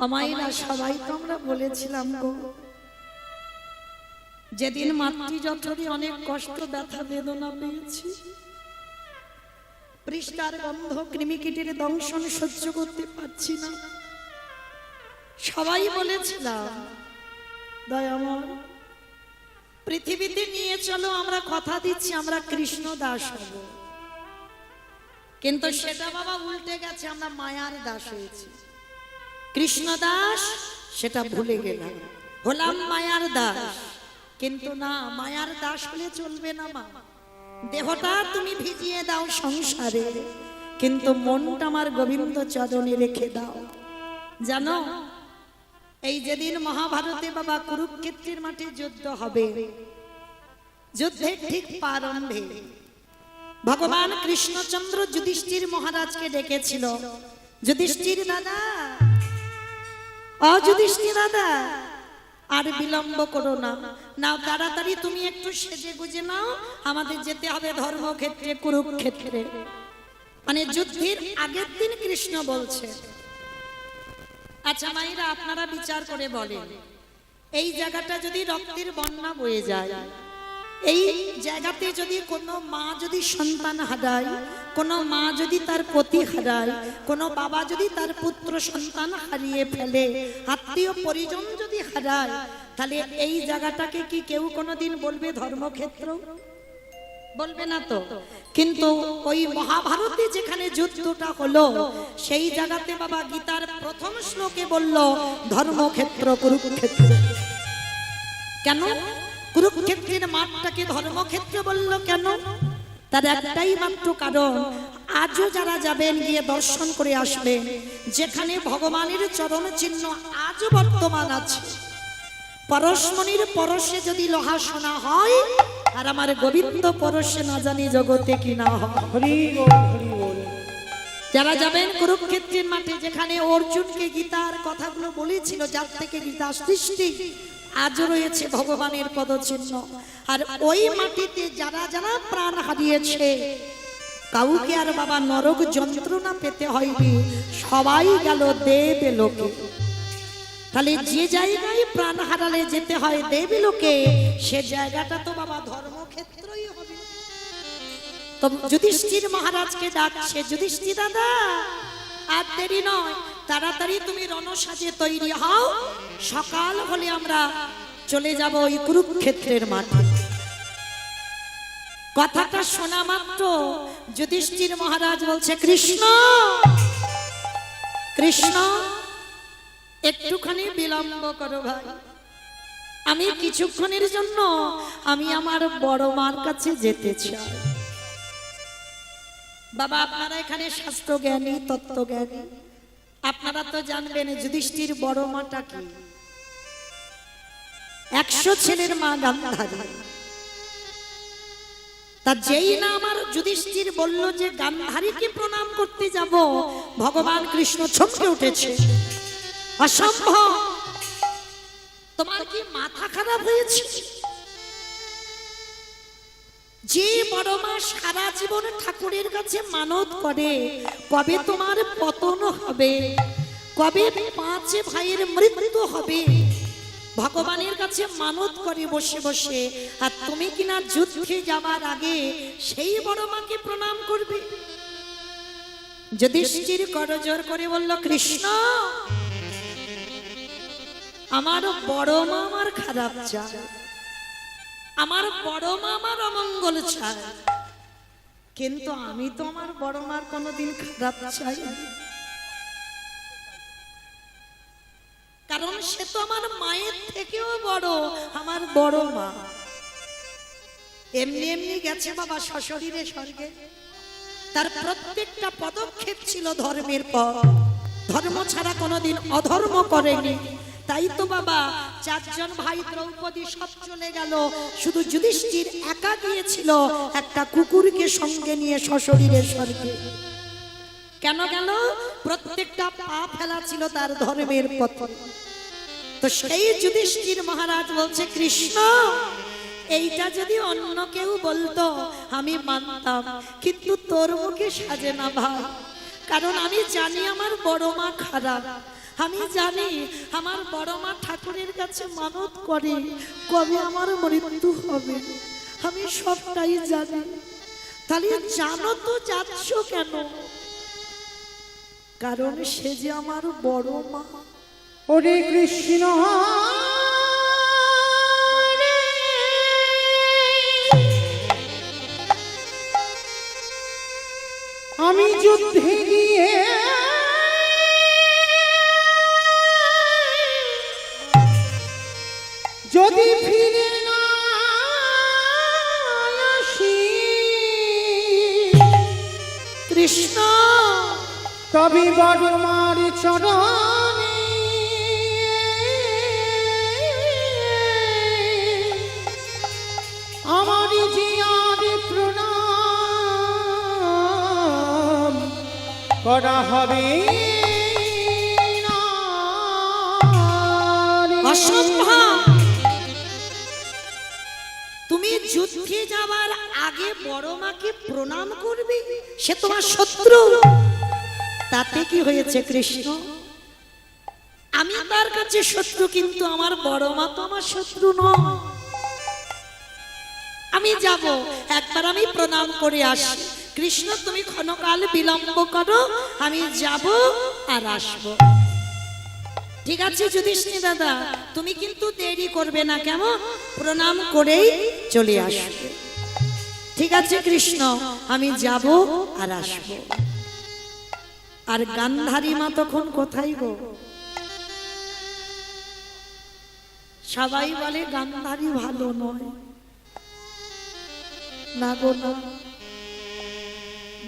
আমাইরা সবাই তো আমরা বলেছিলাম গো, যেদিন মাতৃ যঠরে অনেক কষ্ট ব্যথা বেদনা পেয়েছি, পৃষ্ঠার গন্ধ কৃমিকীটের দংশন সহ্য করতে পারছি না, সবাই বলেছিলাম দয়াময় পৃথিবীতে নিয়ে চলো, আমরা কথা দিচ্ছি আমরা কৃষ্ণ দাস হব। কিন্তু সেটা বাবা উল্টে গেছে, আমরা মায়ার দাস হয়েছি। কৃষ্ণ দাস সেটা ভুলে গেলাম, হলাম মায়ার দাস। কিন্তু না, মায়ার দাস হলে চলবে না মা। দেহটা তুমি ভিজিয়ে দাও সংসারে, কিন্তু মনটা আমার গোবিন্দ চরণে রেখে দাও। জানো, এই যেদিন মহাভারতে বাবা কুরুক্ষেত্রের মাঠে যুদ্ধ হবে, যুদ্ধের ঠিক প্রারম্ভে ভগবান কৃষ্ণচন্দ্র যুধিষ্ঠির মহারাজকে ডেকেছিল, যুধিষ্ঠির দাদা, যুধিষ্ঠির দাদা, আর বিলম্ব করো না, নাও তাড়াতাড়ি তুমি একটু সেজে গুজে নাও, আমাদের যেতে হবে ধর্মক্ষেত্রে কুরুক্ষেত্রে। মানে যুদ্ধের আগের দিন কৃষ্ণ বলছে। আচ্ছা মায়েরা, আপনারা বিচার করে বলেন, এই জায়গাটা যদি রক্তের বন্যা বয়ে যায়, এই জায়গাতে যদি কোনো মা যদি সন্তান হারায়, কোনো মা যদি তার পতি হারায়, কোনো বাবা যদি তার পুত্র সন্তান হারিয়ে ফেলে, আত্মীয় পরিজন যদি হারায়, তাহলে এই জায়গাটাকে কি কেউ কোনোদিন বলবে ধর্মক্ষেত্র? বলবে না তো। কিন্তু ওই মহাভারতে যেখানে যুদ্ধটা হলো, সেই জায়গাতে বাবা গীতার প্রথম শ্লোকে বলল ধর্মক্ষেত্র কুরুক্ষেত্র। কেন কুরুক্ষেত্রের মাঠটাকে ধর্মক্ষেত্র বলল কেন? তার একটাই মাত্র কারণ, আজও যারা যাবেন গিয়ে দর্শন করে আসবেন, যেখানে ভগবানের চরণ চিহ্ন আজও বর্তমান আছে। পরশমণির পরশে যদি লোহা সোনা হয়, আর আমার গোবিন্দ পরশে না জানি জগতে কি না হয়। যারা যাবেন কুরুক্ষেত্রের মাঠে, যেখানে অর্জুনকে গীতার কথাগুলো বলেছিল, যার থেকে গীতা সৃষ্টি, আজও রয়েছে ভগবানের পদচিহ্ন। আর ওই মাটিতে যারা যারা প্রাণ হারিয়েছে, কাউকে আর বাবা নরক যন্ত্রণা পেতে হয়নি, সবাই গেল দেবলোকে। তাহলে যে জায়গায় প্রাণ হারালে যেতে হয় দেবলোকে, সে জায়গাটা তো বাবা ধর্মক্ষেত্রই হবে। তো যুধিষ্ঠির মহারাজকে ডাকছে, যুধিষ্ঠির দাদা আর দেরি নয়, তাড়াতাড়ি তুমি রণসাজে তৈরি হও, সকাল হলে আমরা চলে যাব ওই কুরুক্ষেত্রের মাঠে। কথাটা শোনা মাত্র যুধিষ্ঠির মহারাজ বলছে, কৃষ্ণ কৃষ্ণ একটুখানি বিলম্ব করো ভাই, আমি কিছুক্ষণের জন্য আমি আমার বড় মার কাছে যেতে চাই। বাবা আপনারা এখানে শাস্ত্র জ্ঞানী, তত্ত্ব জ্ঞানী, আপনারা তো জানবেন যুধিষ্ঠির বড় মাটা কি। 100 ছেলের মা গান্ধারী। তা যেই না আমার যুধিষ্ঠির বলল যে গান্ধারীকে প্রণাম করতে যাব, ভগবান কৃষ্ণ চমকে উঠেছে, অসম্ভব, তোমার কি মাথা খারাপ হয়েছে? যে বড় মা সারা জীবন ঠাকুরের কাছে মানত করে, কবে তোমার পতন হবে, কবে 5 ভাইয়ের মৃত্যু হবে, ভগবানের কাছে মানত করে বসে বসে, আর তুমি কিনা যুদ্ধে যাবার আগে সেই বড় মাকে প্রণাম করবে? যুধিষ্ঠির করজোর করে বলল, কৃষ্ণ আমার বড় মা আমার খারাপ চায়, আমার বড় মা আমার অমঙ্গল চায়, কিন্তু আমি তো আমার বড় মার কোনোদিন খারাপ চাই, কারণ সে তো আমার মায়ের থেকেও বড়, আমার বড় মা। এমনি এমনি গেছে বাবা সশরীরে স্বর্গে, তার প্রত্যেকটা পদক্ষেপ ছিল ধর্মের পথ, ধর্ম ছাড়া কোনোদিন অধর্ম করেনি। তাই তো বাবা 4 জন ভাই দ্রৌপদী সব চলে গেল, শুধু যুধিষ্ঠির একা গিয়েছিল একটা কুকুরকে সঙ্গে নিয়ে সশরীরে স্বর্গে। কেন গেল? প্রত্যেকটা পা ফেলা ছিল তার ধর্মের পথে। তো সেই যুধিষ্ঠির মহারাজ বলছে, কৃষ্ণ এইটা যদি অন্য কেউ বলতো আমি মানতাম, কিন্তু তোর মুখে সাজে না ভাই, কারণ আমি জানি আমার বড় মা খারাপ, আমি জানি আমার বড় মা ঠাকুরের কাছে মানত করে কবে আমার মৃত্যু হবে, আমি সবটাই জানি। তাহলে জানো তো যাচ্ছ কেন? কারণ সে যে আমার বড় মা। ওরে কৃষ্ণ আমি যুদ্ধে গিয়ে যদি ফিরে না আসি কৃষ্ণ, তবে বড় মার চরণে আমার জিয়ার প্রণাম করা হবে না। অসম্ভব। তুমি যুদ্ধে যাওয়ার আগে বড় মাকে প্রণাম করবে? সে তোমার শত্রু। তাতে কি হয়েছে কৃষ্ণ? আমি তার কাছে শত্রু, কিন্তু আমার বড় মা তো আমার শত্রু নয়। আমি যাব, একবার আমি প্রণাম করে আসি। কৃষ্ণ তুমি ক্ষণকাল বিলম্ব করো, আমি যাব আর আসব। ঠিক আছে যুধিষ্ঠির দাদা, তুমি কিন্তু দেরি করবে না, কেমন? প্রণাম করেই চলে আসবে। ঠিক আছে কৃষ্ণ, আমি যাব আর আসব। আর গান্ধারী মা তখন কোথায় গো? সবাই বলে গান্ধারী ভালো নয়। না গো না,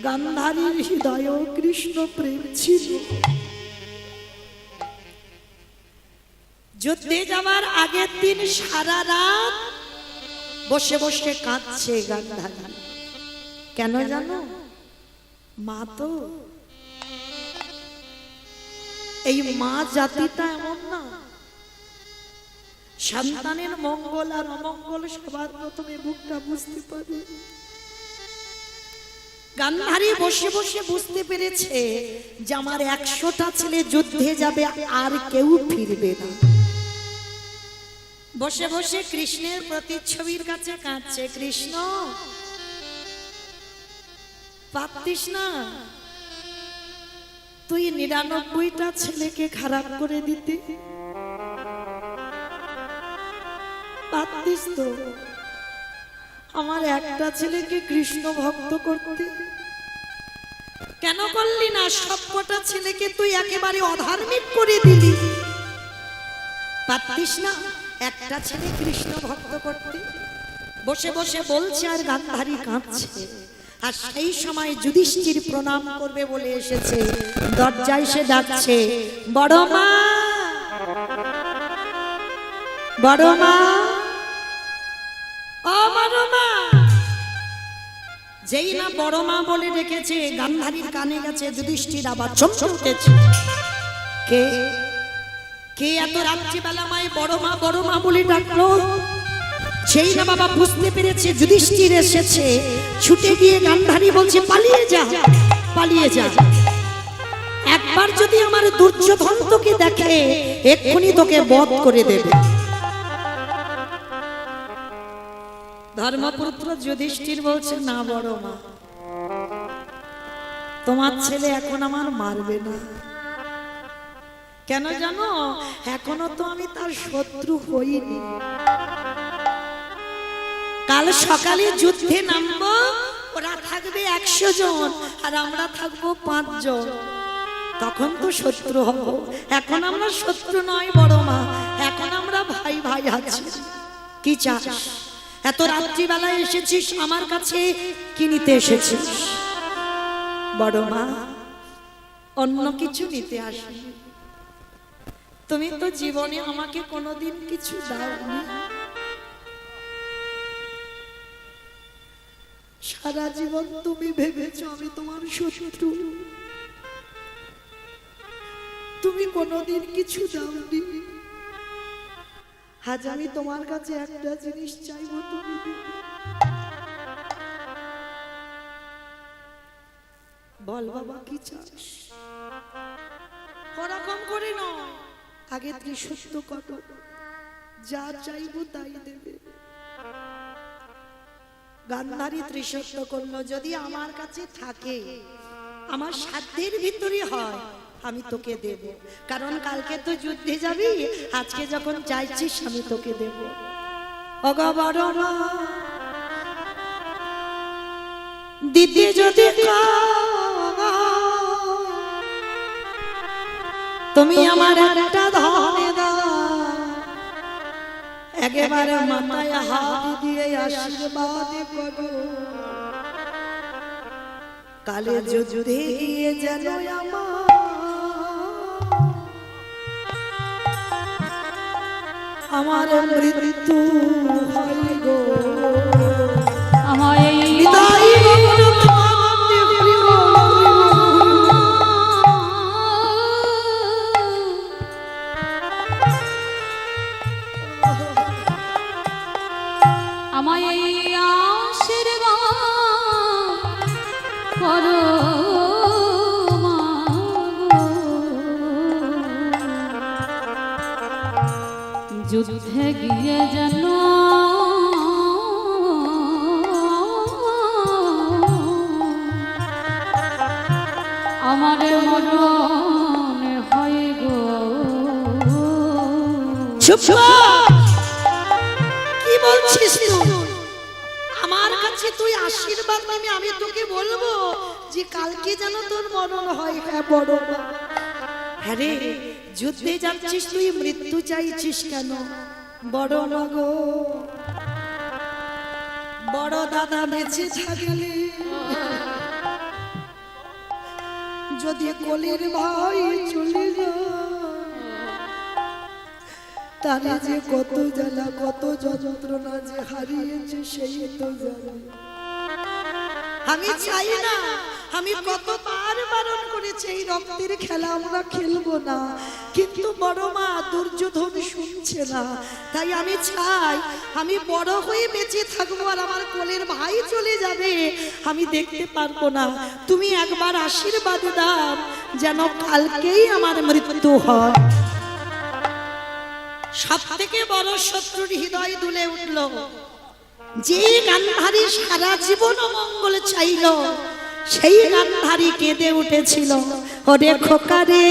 গান্ধারীর হৃদয় কৃষ্ণ প্রেম ছিল। যুদ্ধে যাওয়ার আগের দিন সারা রাত বসে বসে কাঁদছে গান্ধারী। কেন জানো? মা তো, এই মা জাতিটা এমন না, সন্তানের মঙ্গল আর অমঙ্গল সবার প্রথমে বুকটা বুঝতে পারে। গান্ধারী বসে বসে বুঝতে পেরেছে যে আমার 100টা ছেলে যুদ্ধে যাবে, আর কেউ ফিরবে না। বসে বসে কৃষ্ণের প্রতিচ্ছবির কাছে কাঁদছে। কৃষ্ণ, পারতিস না তুই 99টা ছেলেকে খারাপ করে দিতে? পারতিস তো আমার একটা ছেলেকে কৃষ্ণ ভক্ত করতে? কেন করলি না? সবকটা ছেলেকে তুই একেবারে অধার্মিক করে দিলি। পারতিস না একটা ছেলে কৃষ্ণ ভক্ত করতে? বসে বসে বলছে আর গান্ধারী কাঁদছে। আর সেই সময় যুধিষ্ঠির প্রণাম করবে বলে এসেছে, দরজায় এসে ডাকছে, বড় মা, বড় মা, ও বড় মা। যেই না বড় মা বলে রেখেছে, গান্ধারীর কানে গেছে, যুধিষ্ঠির আবার চমকে উঠেছে। কে কে এত রাত্রিবেলা মায় বড় মা বলে ডাকলো? সেই না বাবা বুঝতে পেরেছে যুধিষ্ঠির এসেছে। ছুটে গিয়ে গান্ধারী বলছে, পালিয়ে যা, পালিয়ে যা। একবার যদি আমার দুর্যোধন তোকে দেখে, এক্ষুনি তোকে বধ করে দেবে। ধর্মপুত্র যুধিষ্ঠির বলছে, না বড় মা, তোমার ছেলে এখন আমার মারবে না। কেন জানো? এখনো তো আমি তার শত্রু হইনি। কাল সকালে যুদ্ধে নামবো, ওরা থাকবে 100 জন আর আমরা থাকবো 5 জন। তখন তো শত্রু হব। এখন আমরা শত্রু নয় বড় মা, এখন আমরা ভাই ভাই আছি। কি চাস? এত রাত্রিবেলায় এসেছিস আমার কাছে, কি নিতে এসেছিস? বড় মা, অন্য কিছু নিতে আসিনি। তুমি তো জীবনে আমাকে কোনোদিন কিছু দাওনি। সারা জীবন তুমি ভেবেছো আমি তোমার শত্রু। তুমি কোনোদিন কিছু দাওনি। আজ আমি তোমার কাছে একটা জিনিস চাইবো, তুমি দেবে। বল বাবা, কি চাস? ওরকম করে নয়, আগে ত্রিসত্য কত, যা চাইবো তাই দেবে। গান্ধারী ত্রিসত্য করলো, যদি আমার কাছে থাকে, আমার সাধ্যের ভিতরে হয়, আমি তোকে দেব। কারণ কালকে তো যুদ্ধে যাবি, আজকে যখন চাইছিস আমি তোকে দেব। অগবরণা দিদি যদি তুমি আমার একটা ধনে দাও, একেবারে মাথায় হাত দিয়ে আশীর্বাদ করো, কালে যুদ্ধে গিয়ে যেন আমার মৃত্যু হয় গো। আমায় বিদায় আমায় আশীর্বাদ করো মা গো। যুদ্ধে গিয়ে যেন আমার মরণ হয় গো। চুপ কি বলছিস তুই? আমার কাছে তুই আশীর্বাদ নিবি, আমি তোকে বলবো যে কালকে যেন তোর মরণ হয়। হ্যাঁ বড় মা। হ্যাঁ রে, যুদ্ধে যাচ্ছিস তুই, মৃত্যু চাইছিস কেন? বড় মা গো, বড় দাদা বেঁচে থাকলে যদি কোলের ভাই চলে যায়, তাহলে যে কত জ্বালা কত যন্ত্রণা যে হারিয়েছে সেই তো জানে। আমি চাই না, আমি কতবার বারণ করেছি এই রক্তের খেলা আমরা খেলবো না, কিন্তু বড় মা দুর্যোধন শুনছে না। তাই আমি চাই আমি বড় হয়ে বেঁচে থাকবো, আর আমার কোলের ভাই চলে যাবে, আমি দেখতে পারবো না। তুমি একবার আশীর্বাদ দাও যেন কালকেই আমার মৃত্যু হয়। সব থেকে বড় শত্রুর হৃদয় দুলে উঠল, যে গান্ধারী সারা জীবন মঙ্গল চাইল, সেই গান্ধারী কেঁদে উঠেছিল। ওরে খোকারে,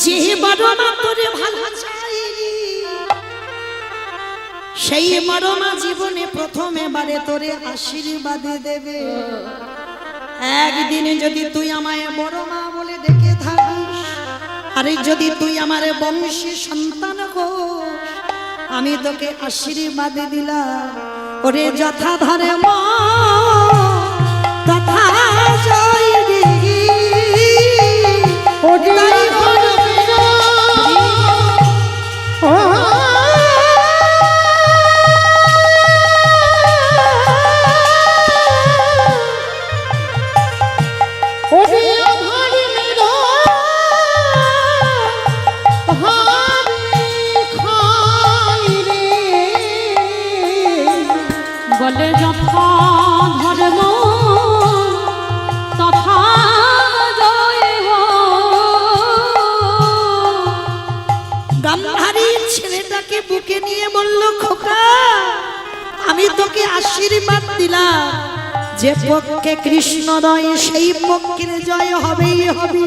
যে বড় মা তোরে ভালো চাইনি, সেই বড় মা জীবনে প্রথমে বারে তোরে আশীর্বাদ দেবে। একদিন যদি তুই আমায় বড় মা বলে ডেকে থাকিস, আরে যদি তুই আমার বংশী সন্তান হোস, আমি তোকে আশীর্বাদ দিলাম। ওরে যথা ধরে মা তথা জয় রে, ওরে ধরবে না, ওরে আধারি মেরা ভাবি খাই রে। বলে যথা ধর্ম তথা জয় হো। গান্ধারীর ছেলেটাকে বুকে নিয়ে বলল, খোকা আমি তোকে আশীর্বাদ দিলাম, যে পক্ষে কৃষ্ণ রয় সেই পক্ষের জয় হবেই হবে।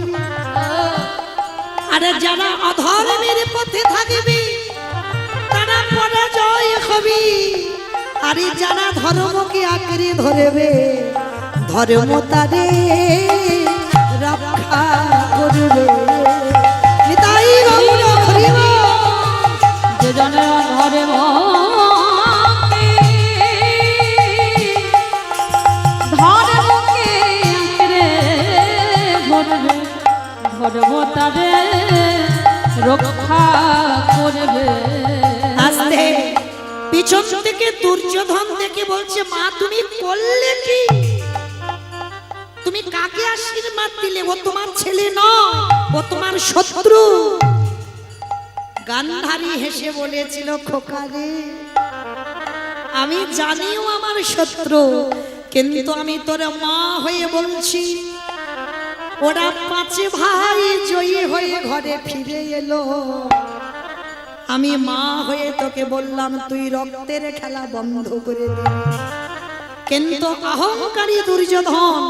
আরে যারা অধর্মের পথে থাকবে তারা পরাজয় হবে, আরে যারা ধর্মকে আঁকড়ে ধরবে ধর্ম তারে রক্ষা করবে। নিতাই গৌর হরি বল। যে জনের ধরে ধর্মকে আঁকড়ে ধরবে, ধর্ম তারে রক্ষা করবে। আস্তে পিছন থেকে দুর্যোধন দেখে বলছে, মা তুমি করলে কি? তুমি কাকে আশীর্বাদ দিলে? ও তোমার ছেলে নয়, ও তোমার শত্রু। গান্ধারী হেসে বলেছিল, খোকা রে, আমি জানিও আমার শত্রু, কিন্তু আমি তোর মা হয়ে বলছি, ওরা 5 ভাই জয়ী হয়ে ঘরে ফিরে এলো। আমি মা হয়ে তোকে বললাম তুই রক্তের খেলা বন্ধ করে দে, কিন্তু অহংকারী দুর্যোধন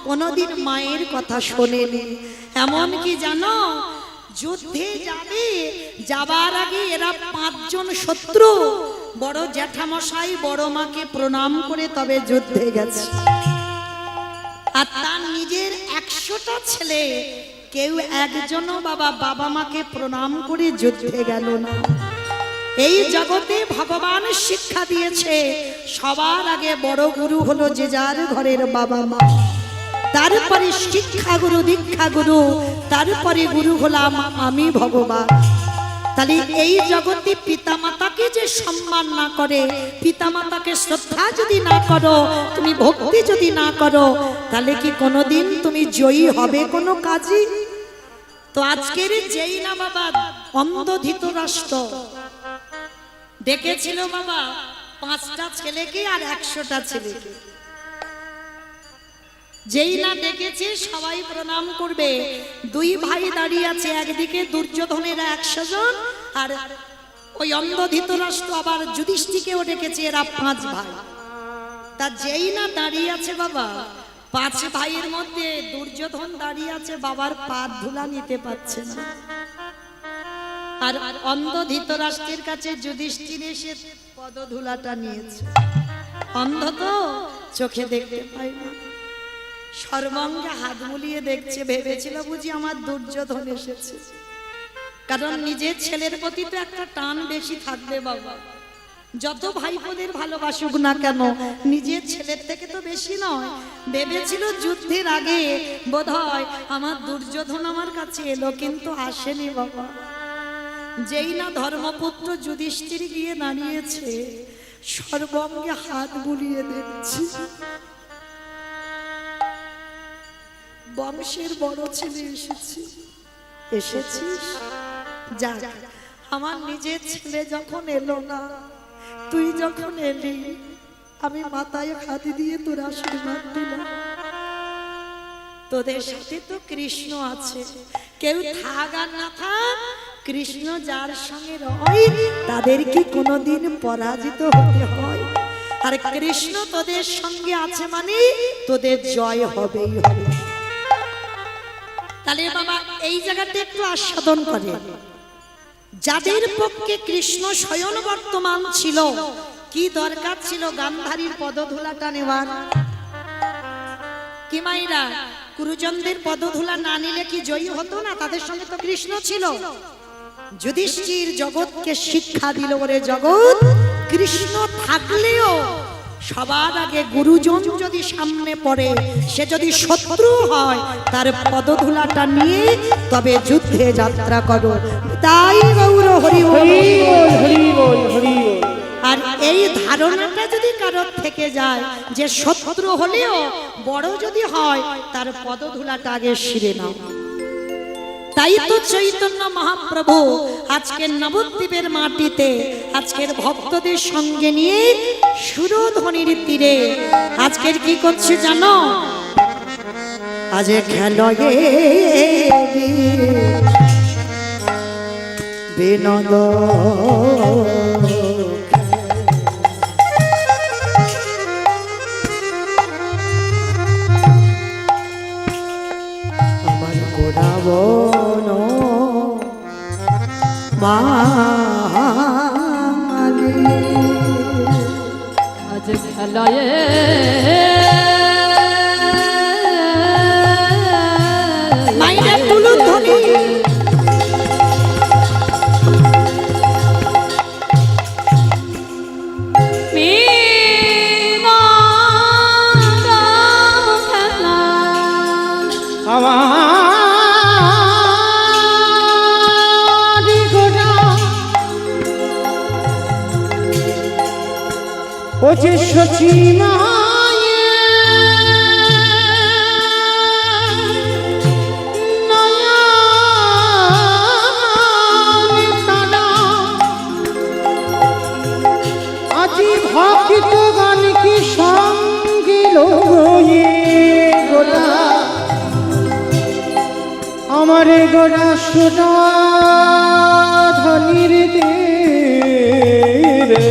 কোনদিন মায়ের কথা শোনেনি। এমন কি জানো, যুদ্ধে যাবে, যাবার আগে এরা 5 জন শত্রু বড় জ্যাঠামশাই বড় মাকে প্রণাম করে তবে যুদ্ধে গেছে। আর তার নিজের 100টা ছেলে কেউ একজনও বাবা মাকে প্রণাম করে যুদ্ধে গেল না। এই জগতে ভগবান শিক্ষা দিয়েছে সবার আগে বড় গুরু হলো যে যার ঘরের বাবা মা, তারপরে শিক্ষা গুরু দীক্ষা গুরু, তারপরে গুরু হলাম আমি ভগবান। তাহলে এই জগতে পিতামাতাকে যে সম্মান না করে, পিতামাতাকে শ্রদ্ধা যদি না করো, তুমি ভক্তি যদি না করো, তাহলে কি কোনোদিন তুমি জয়ী হবে কোনো কাজে? তো আজকের যেই না বাবা অন্ধ ধৃতরাষ্ট্র ডেকেছিল বাবা 5টা ছেলেকে আর 100টা ছেলেকে, যেই না ডেকেছে সবাই প্রণাম করবে। 2 ভাই দাঁড়িয়ে আছে, একদিকে দুর্যোধনের 100 জন, আর ওই অন্ধ ধৃতরাষ্ট্র আবার যুধিষ্ঠিরকেও ডেকেছে, এরা 5 ভাই। তা যেই না দাঁড়িয়ে আছে বাবা 5 ভাইয়ের মধ্যে দুর্যোধন দাঁড়িয়ে আছে, বাবার পা ধুলা নিতে পারছে না। আর অন্ধ ধৃতরাষ্ট্রের কাছে যুধিষ্ঠির এসে পদধুলাটা নিয়েছে। অন্ধ তো চোখে দেখতে পায় না, সর্বাঙ্গে হাত বুলিয়ে দেখছে, ভেবেছিল বুঝি আমার দুর্যোধন এসেছে। কারণ নিজের ছেলের প্রতি তো একটা টান বেশি থাকবে বাবা, যত ভাইপোদের ভালোবাসুক না কেন নিজের ছেলের থেকে তো বেশি নয়। ভেবেছিল যুদ্ধের আগে বোধহয় আমার দুর্যোধন আমার কাছে এলো, কিন্তু আসেনি বাবা। যেই না ধর্মপুত্র যুধিষ্ঠির গিয়ে দাঁড়িয়েছে, সর্বাঙ্গে হাত বুলিয়ে দেখছি, বংশের বড় ছেলে এসেছিস? যাক, আমার নিজের ছেলে যখন এলো না, তুই যখন এলি, আমি মাথায় হাত দিয়ে তোর আশীর্বাদ দিলাম। তোদের সাথে তো কৃষ্ণ আছে, কেউ থাক আর না থাক, কৃষ্ণ যার সঙ্গে রয় তাদের কি কোনোদিন পরাজিত হতে হয়? আর কৃষ্ণ তোদের সঙ্গে আছে মানে তোদের জয় হবেই হবে। তাহলে বাবা এই জায়গাতে একটু আস্বাদন করে, যাদের পক্ষে কৃষ্ণ স্বয়ং বর্তমান ছিল, কি দরকার ছিল গান্ধারীর পদধূলাটা নেওয়ার? কি মাইরা, গুরুজনদের পদধূলা না নিলে কি জয়ী হতো না? তাদের সঙ্গে তো কৃষ্ণ ছিল। যুধিষ্ঠির জগৎকে শিক্ষা দিল, ওরে জগৎ, কৃষ্ণ থাকলেও সবার আগে গুরুজন যদি সামনে পড়ে, সে যদি শত্রু হয়, তার পদধূলাটা নিয়ে তবে যুদ্ধে যাত্রা করো। তাই গৌর হরি হরি বল, হরি বল। আর এই ধারণাটা যদি কারোর থেকে যায় যে শত্রু হলেও বড় যদি হয়, তার পদধূলাটা আগে শিরে নাও। তাই তো চৈতন্য মহাপ্রভু আজকের নবদ্বীপের মাটিতে আজকের ভক্তদের সঙ্গে নিয়ে সুরধ্বনির তীরে আজকের কি করছে জানো? আজ খেলয়ে বিনোদ আমার গোড়াবো আজ খেলায় মাইরা তুলুন ধনি, ও যে সচি মায়ে নয়ন তারা, আজি ভক্ত গান কি সঙ্গে লয়ে গোলা আমার গোড়া সোনা ধনির রে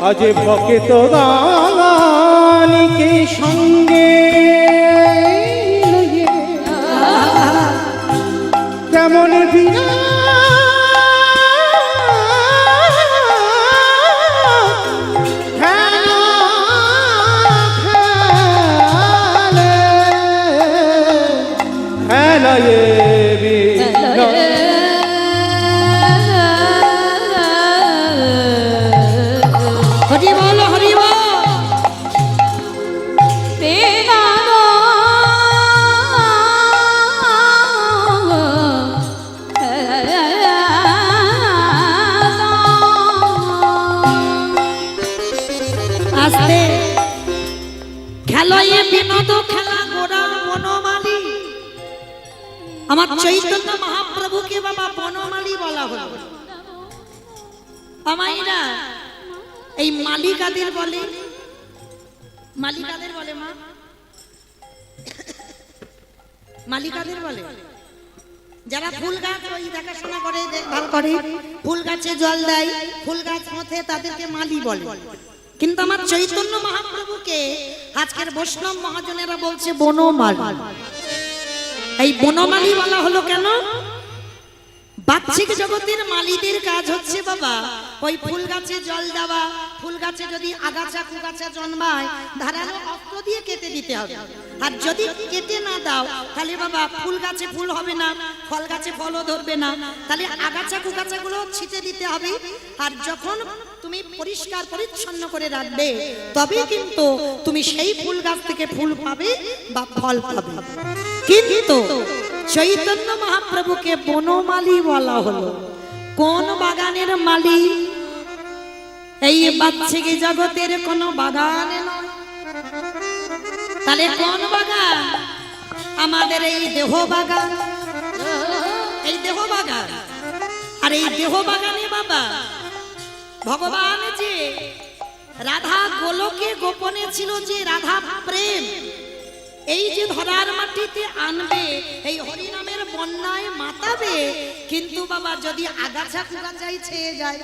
আজ ভকেত গানিকে সঙ্গে লইয়ে কেমন বিনা হরি বল হরি বল। আস্তে খেলায় বিনোদ খেলা গোড়া বনমালী। আমার চৈতন্য মহাপ্রভুকে বাবা বনমালী বলা হলো। আমাইরা এই মালিকাদের বলে, মালিকাদের বলে মা, মালিকাদের বলে যারা ফুল গাছ ওই দেখাশোনা করে, দেখভাল করে, ফুল গাছে জল দেয়, ফুল গাছ মধ্যে, তাদেরকে মালি বলে। কিন্তু আমার চৈতন্য মহাপ্রভুকে আজকের বৈষ্ণব মহাজনেরা বলছে বনমালী। এই বনমালী বলা হলো কেন? বাহ্যিক জগতের মালিদের কাজ হচ্ছে বাবা ওই ফুল গাছে জল দেওয়া, ফুল গাছে যদি আগাছা কুগাছা জন্মায় ধারালো অস্ত্র দিয়ে কেটে দিতে হবে। আর যদি কেটে না দাও তাহলে বাবা ফুল গাছে ফুল হবে না, ফল গাছে ফলও ধরবে না। তাহলে আগাছা কুগাছা গুলো ছিটে দিতে হবে। আর যখন তুমি পরিষ্কার পরিচ্ছন্ন করে রাখবে তবে কিন্তু তুমি সেই ফুল গাছ থেকে ফুল পাবে বা ফল পাবে। কিন্তু চৈতন্য মহাপ্রভুকে বনমালী বলা হলো। কোন বাগানের মালী? এই বাহ্যিক জগতের কোন বাগানে নয়। তাহলে কোন বাগান? আমাদের এই দেহ বাগান, এই দেহ বাগান। আর এই দেহ বাগানে বাবা ভগবান যে রাধা গোলকে গোপনে ছিল, যে রাধা প্রেম এই যে ধরার মাটিতে আনবে, এই হরিনামের বন্যায় মাতাবে। কিন্তু বাবা যদি আগাছা কুগাছাই ছেয়ে যায়,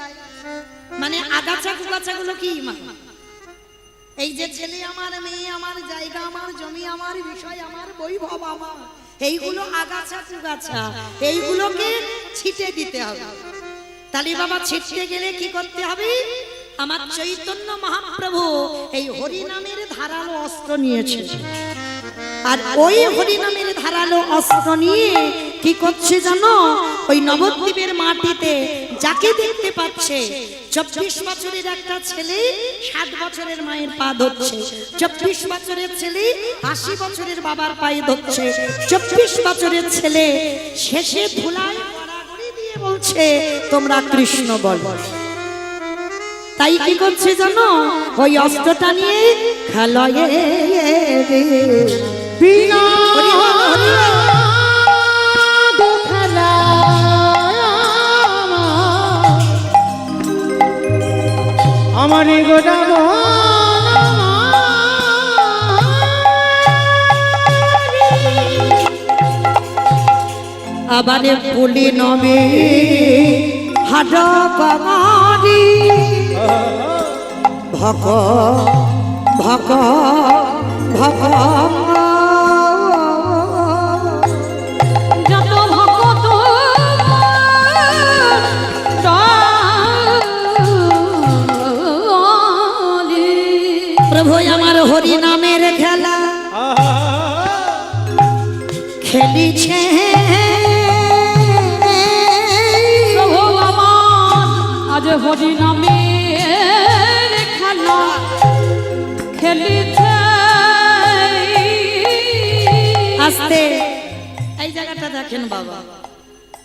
মানে আগাছা কুগাছা গুলো কি? এই যে ছেলে আমার, মেয়ে আমার, জায়গা আমার, জমি আমার, বিষয় আমার, বৈভব আমার, এইগুলো আগাছা কুগাছা, এইগুলোকে ছিটে দিতে হবে। তাহলে বাবা ছিটতে গেলে কি করতে হবে? আমার চৈতন্য মহাপ্রভু এই হরিনামের ধারালো অস্ত্র নিয়েছে। আর ওই হরিনামের ধারালো অস্ত্র নিয়ে কি করছে জানো? ওই নবদ্বীপের মাটিতে যাকে দেখতে পাচ্ছে 24 বছরের একটা ছেলে 7 বছরের মায়ের পা ধরছে, 24 বছরের ছেলে 80 বছরের বাবার পায়ে ধরছে, 24 বছরের ছেলে শেষে ধুলায় গড়াগড়ি দিয়ে বলছে তোমরা কৃষ্ণ বলো। তাই কি করছে জানো? ওই অস্ত্রটা নিয়ে খেলায় বিনা আমার গোটা আবারে পুলি নবে হাড কমারি ভক ভক ভক যত ভক্ত প্রভু আমার হরি নামের খেলা খেলিছে প্রভু আমার আজ হরি নামের খেলা খেলিছে। আস্তে এই জায়গাটা দেখেন বাবা,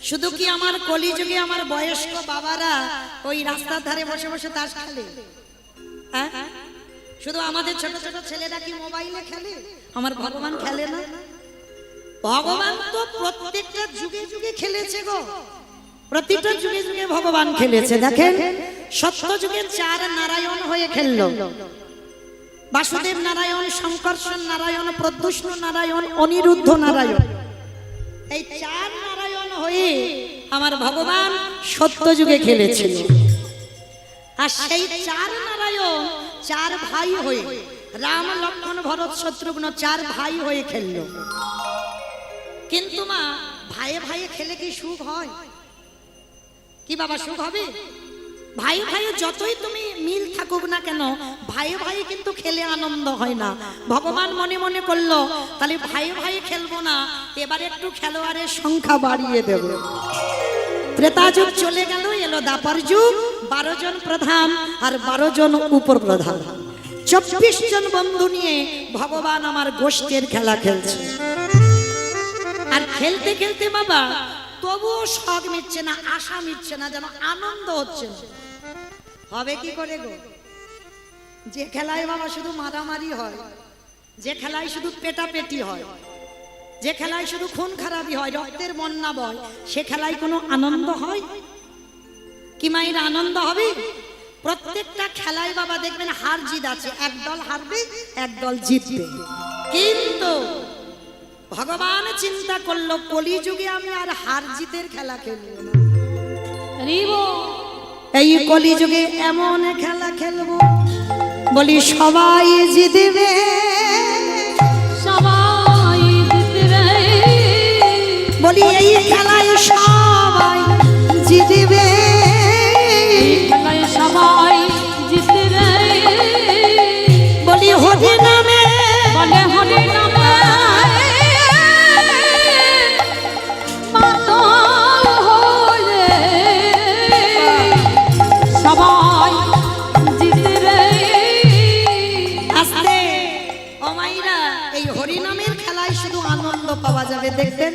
শুধু কি আমার কলিযুগে আমার বয়স্ক বাবারা ওই রাস্তার ধারে বসে বসে তাস খেলে? হ্যাঁ, শুধু আমাদের ছোট ছোট ছেলেরা কি মোবাইলে খেলে? আমার ভগবান খেলে না? ভগবান তো প্রত্যেকটা যুগে যুগে খেলেছে গো, প্রতিটা যুগে যুগে ভগবান খেলেছে। দেখেন সত্য যুগে 4 নারায়ণ হয়ে খেললো, বাসুদেব নারায়ণ, শঙ্কর্ষণ নারায়ণ, প্রদ্যুষ্ণ নারায়ণ, অনিরুদ্ধ নারায়ণ, এই চার নারায়ণ হয়ে আমার ভগবান সত্যযুগে খেলেছিল। আর সেই চার নারায়ণ চার ভাই হয়ে, রাম লক্ষ্মণ ভরত শত্রুঘ্ন চার ভাই হয়ে খেললো। কিন্তু মা, ভাইয়ে ভাইয়ে খেলে কি সুখ হয়? কি বাবা সুখ হবে? ভাই ভাইয়ে যতই তুমি মিল থাকুক না কেন, ভাইয়ে ভাইয়ে কিন্তু খেলে আনন্দ হয় না। ভগবান মনে মনে করলো তাহলে ভাই ভাই খেলবো না, এবারে একটু খেলোয়াড়ের সংখ্যা বাড়িয়ে দেব। ত্রেতা যুগ চলে গেল, এলো দ্বাপর যুগ। 12 জন প্রধান আর 12 জন উপপ্রধান, 24 জন বন্ধু নিয়ে ভগবান আমার গোষ্ঠীর খেলা খেলছে। আর খেলতে খেলতে বাবা তবুও শখ মিটছে না, আশা মিটছে না, যেন আনন্দ হচ্ছে না। হবে কি করে গো? যে খেলায় বাবা শুধু মারামারি হয়, যে খেলায় শুধু পেটাপেটি হয়, যে খেলায় শুধু খুন খারাপি হয়, রক্তের বন্যা বয়, সে খেলায় কোনো আনন্দ হয় কি মায়ের? আনন্দ হবে? প্রত্যেকটা খেলায় বাবা দেখবেন হার জিত আছে, এক দল হারবে এক দল জিতবে। কিন্তু ভগবান চিন্তা করলো কলিযুগে আমি আর হার জিতের খেলা খেলবো না। এই কলিযুগে এমন খেলা খেলবো বলি সবাই জিতবে, সবাই জিতবে, বলি এই খেলায় সবাই জিতবে, খেলায় সবাই জিতবে, বলি হরি নামে, বলে হরি নামে মাতাল হয়ে সবাই জিতবে। আস্তে ও মাইরা, এই হরি নামের খেলায় শুধু আনন্দ পাওয়া যাবে। দেখবেন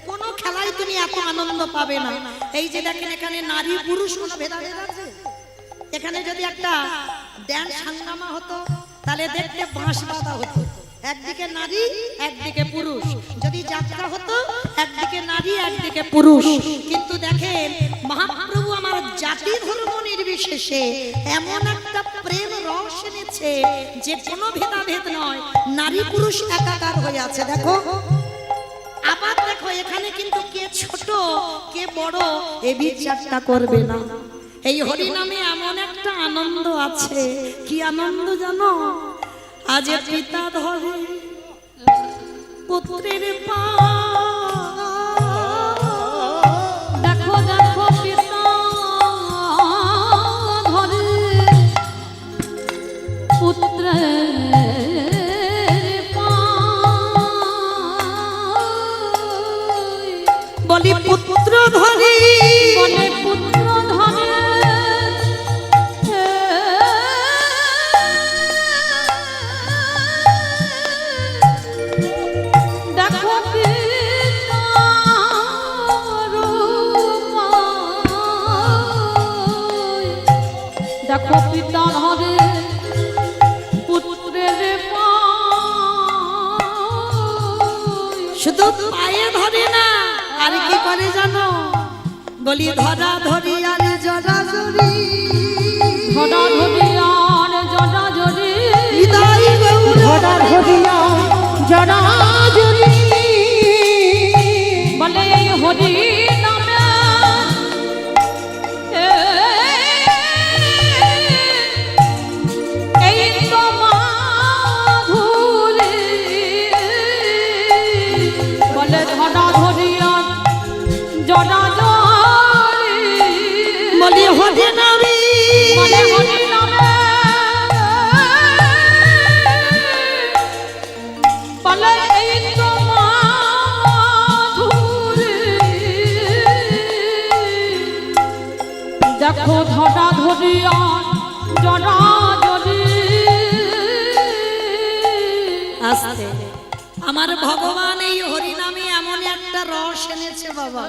কোন খেলায় তুমি এত আনন্দ পাবে না। এই যে দেখেন এখানে নারী পুরুষ কোনো ভেদাভেদ আছে? এখানে যদি একটা ড্যান্স হাঙ্গামা হতো তাহলে দেখতে বাঁশ বাঁধা হতো, একদিকে নারী একদিকে পুরুষ। যদি যাত্রা হতো একদিকে নারী একদিকে পুরুষ। কিন্তু দেখেন মহাপ্রভু আমার জাতি ধর্ম নির্বিশেষে এমন একটা প্রেম রস এনেছে যে কোনো ভেদাভেদ নয়, নারী পুরুষ একাকার হয়ে আছে। দেখো আবার দেখো এখানে কিন্তু কে ছোট কে বড় এ বিচারটা করবে না। এই হরি নামে এমন একটা আনন্দ আছে, কি আনন্দ জানো? আজ পিতা ধরে পুত্রের পা, দেখো দেখো পিতা ধরে পুত্রের পায়, বলি পুত্র ধরে, বলে পুত্র ধরে দেখো পিতার পায়, দেখো পিতা ধরে পুত্রের পায়, শুধু পায়ে ধরে না, আর কি করে জানো? বলি ধরা ধরি আর জরা জরি, ধরা ধরি আর জরা জরি, হৃদয় গৌর ধরা ধরিয়া জরা জরি, বলে এই হরি নামে এই তো মাধুরী, বলে ধরা ধরি আর জরা জরি, বলি হরি নামে, বলে হরি নামে বলে এই তো মাধুরী, দেখো ধরা ধরি আর জরা জরি। আস্তে আমার ভগবান এই হরি নামে এমন একটা রস এনেছে বাবা,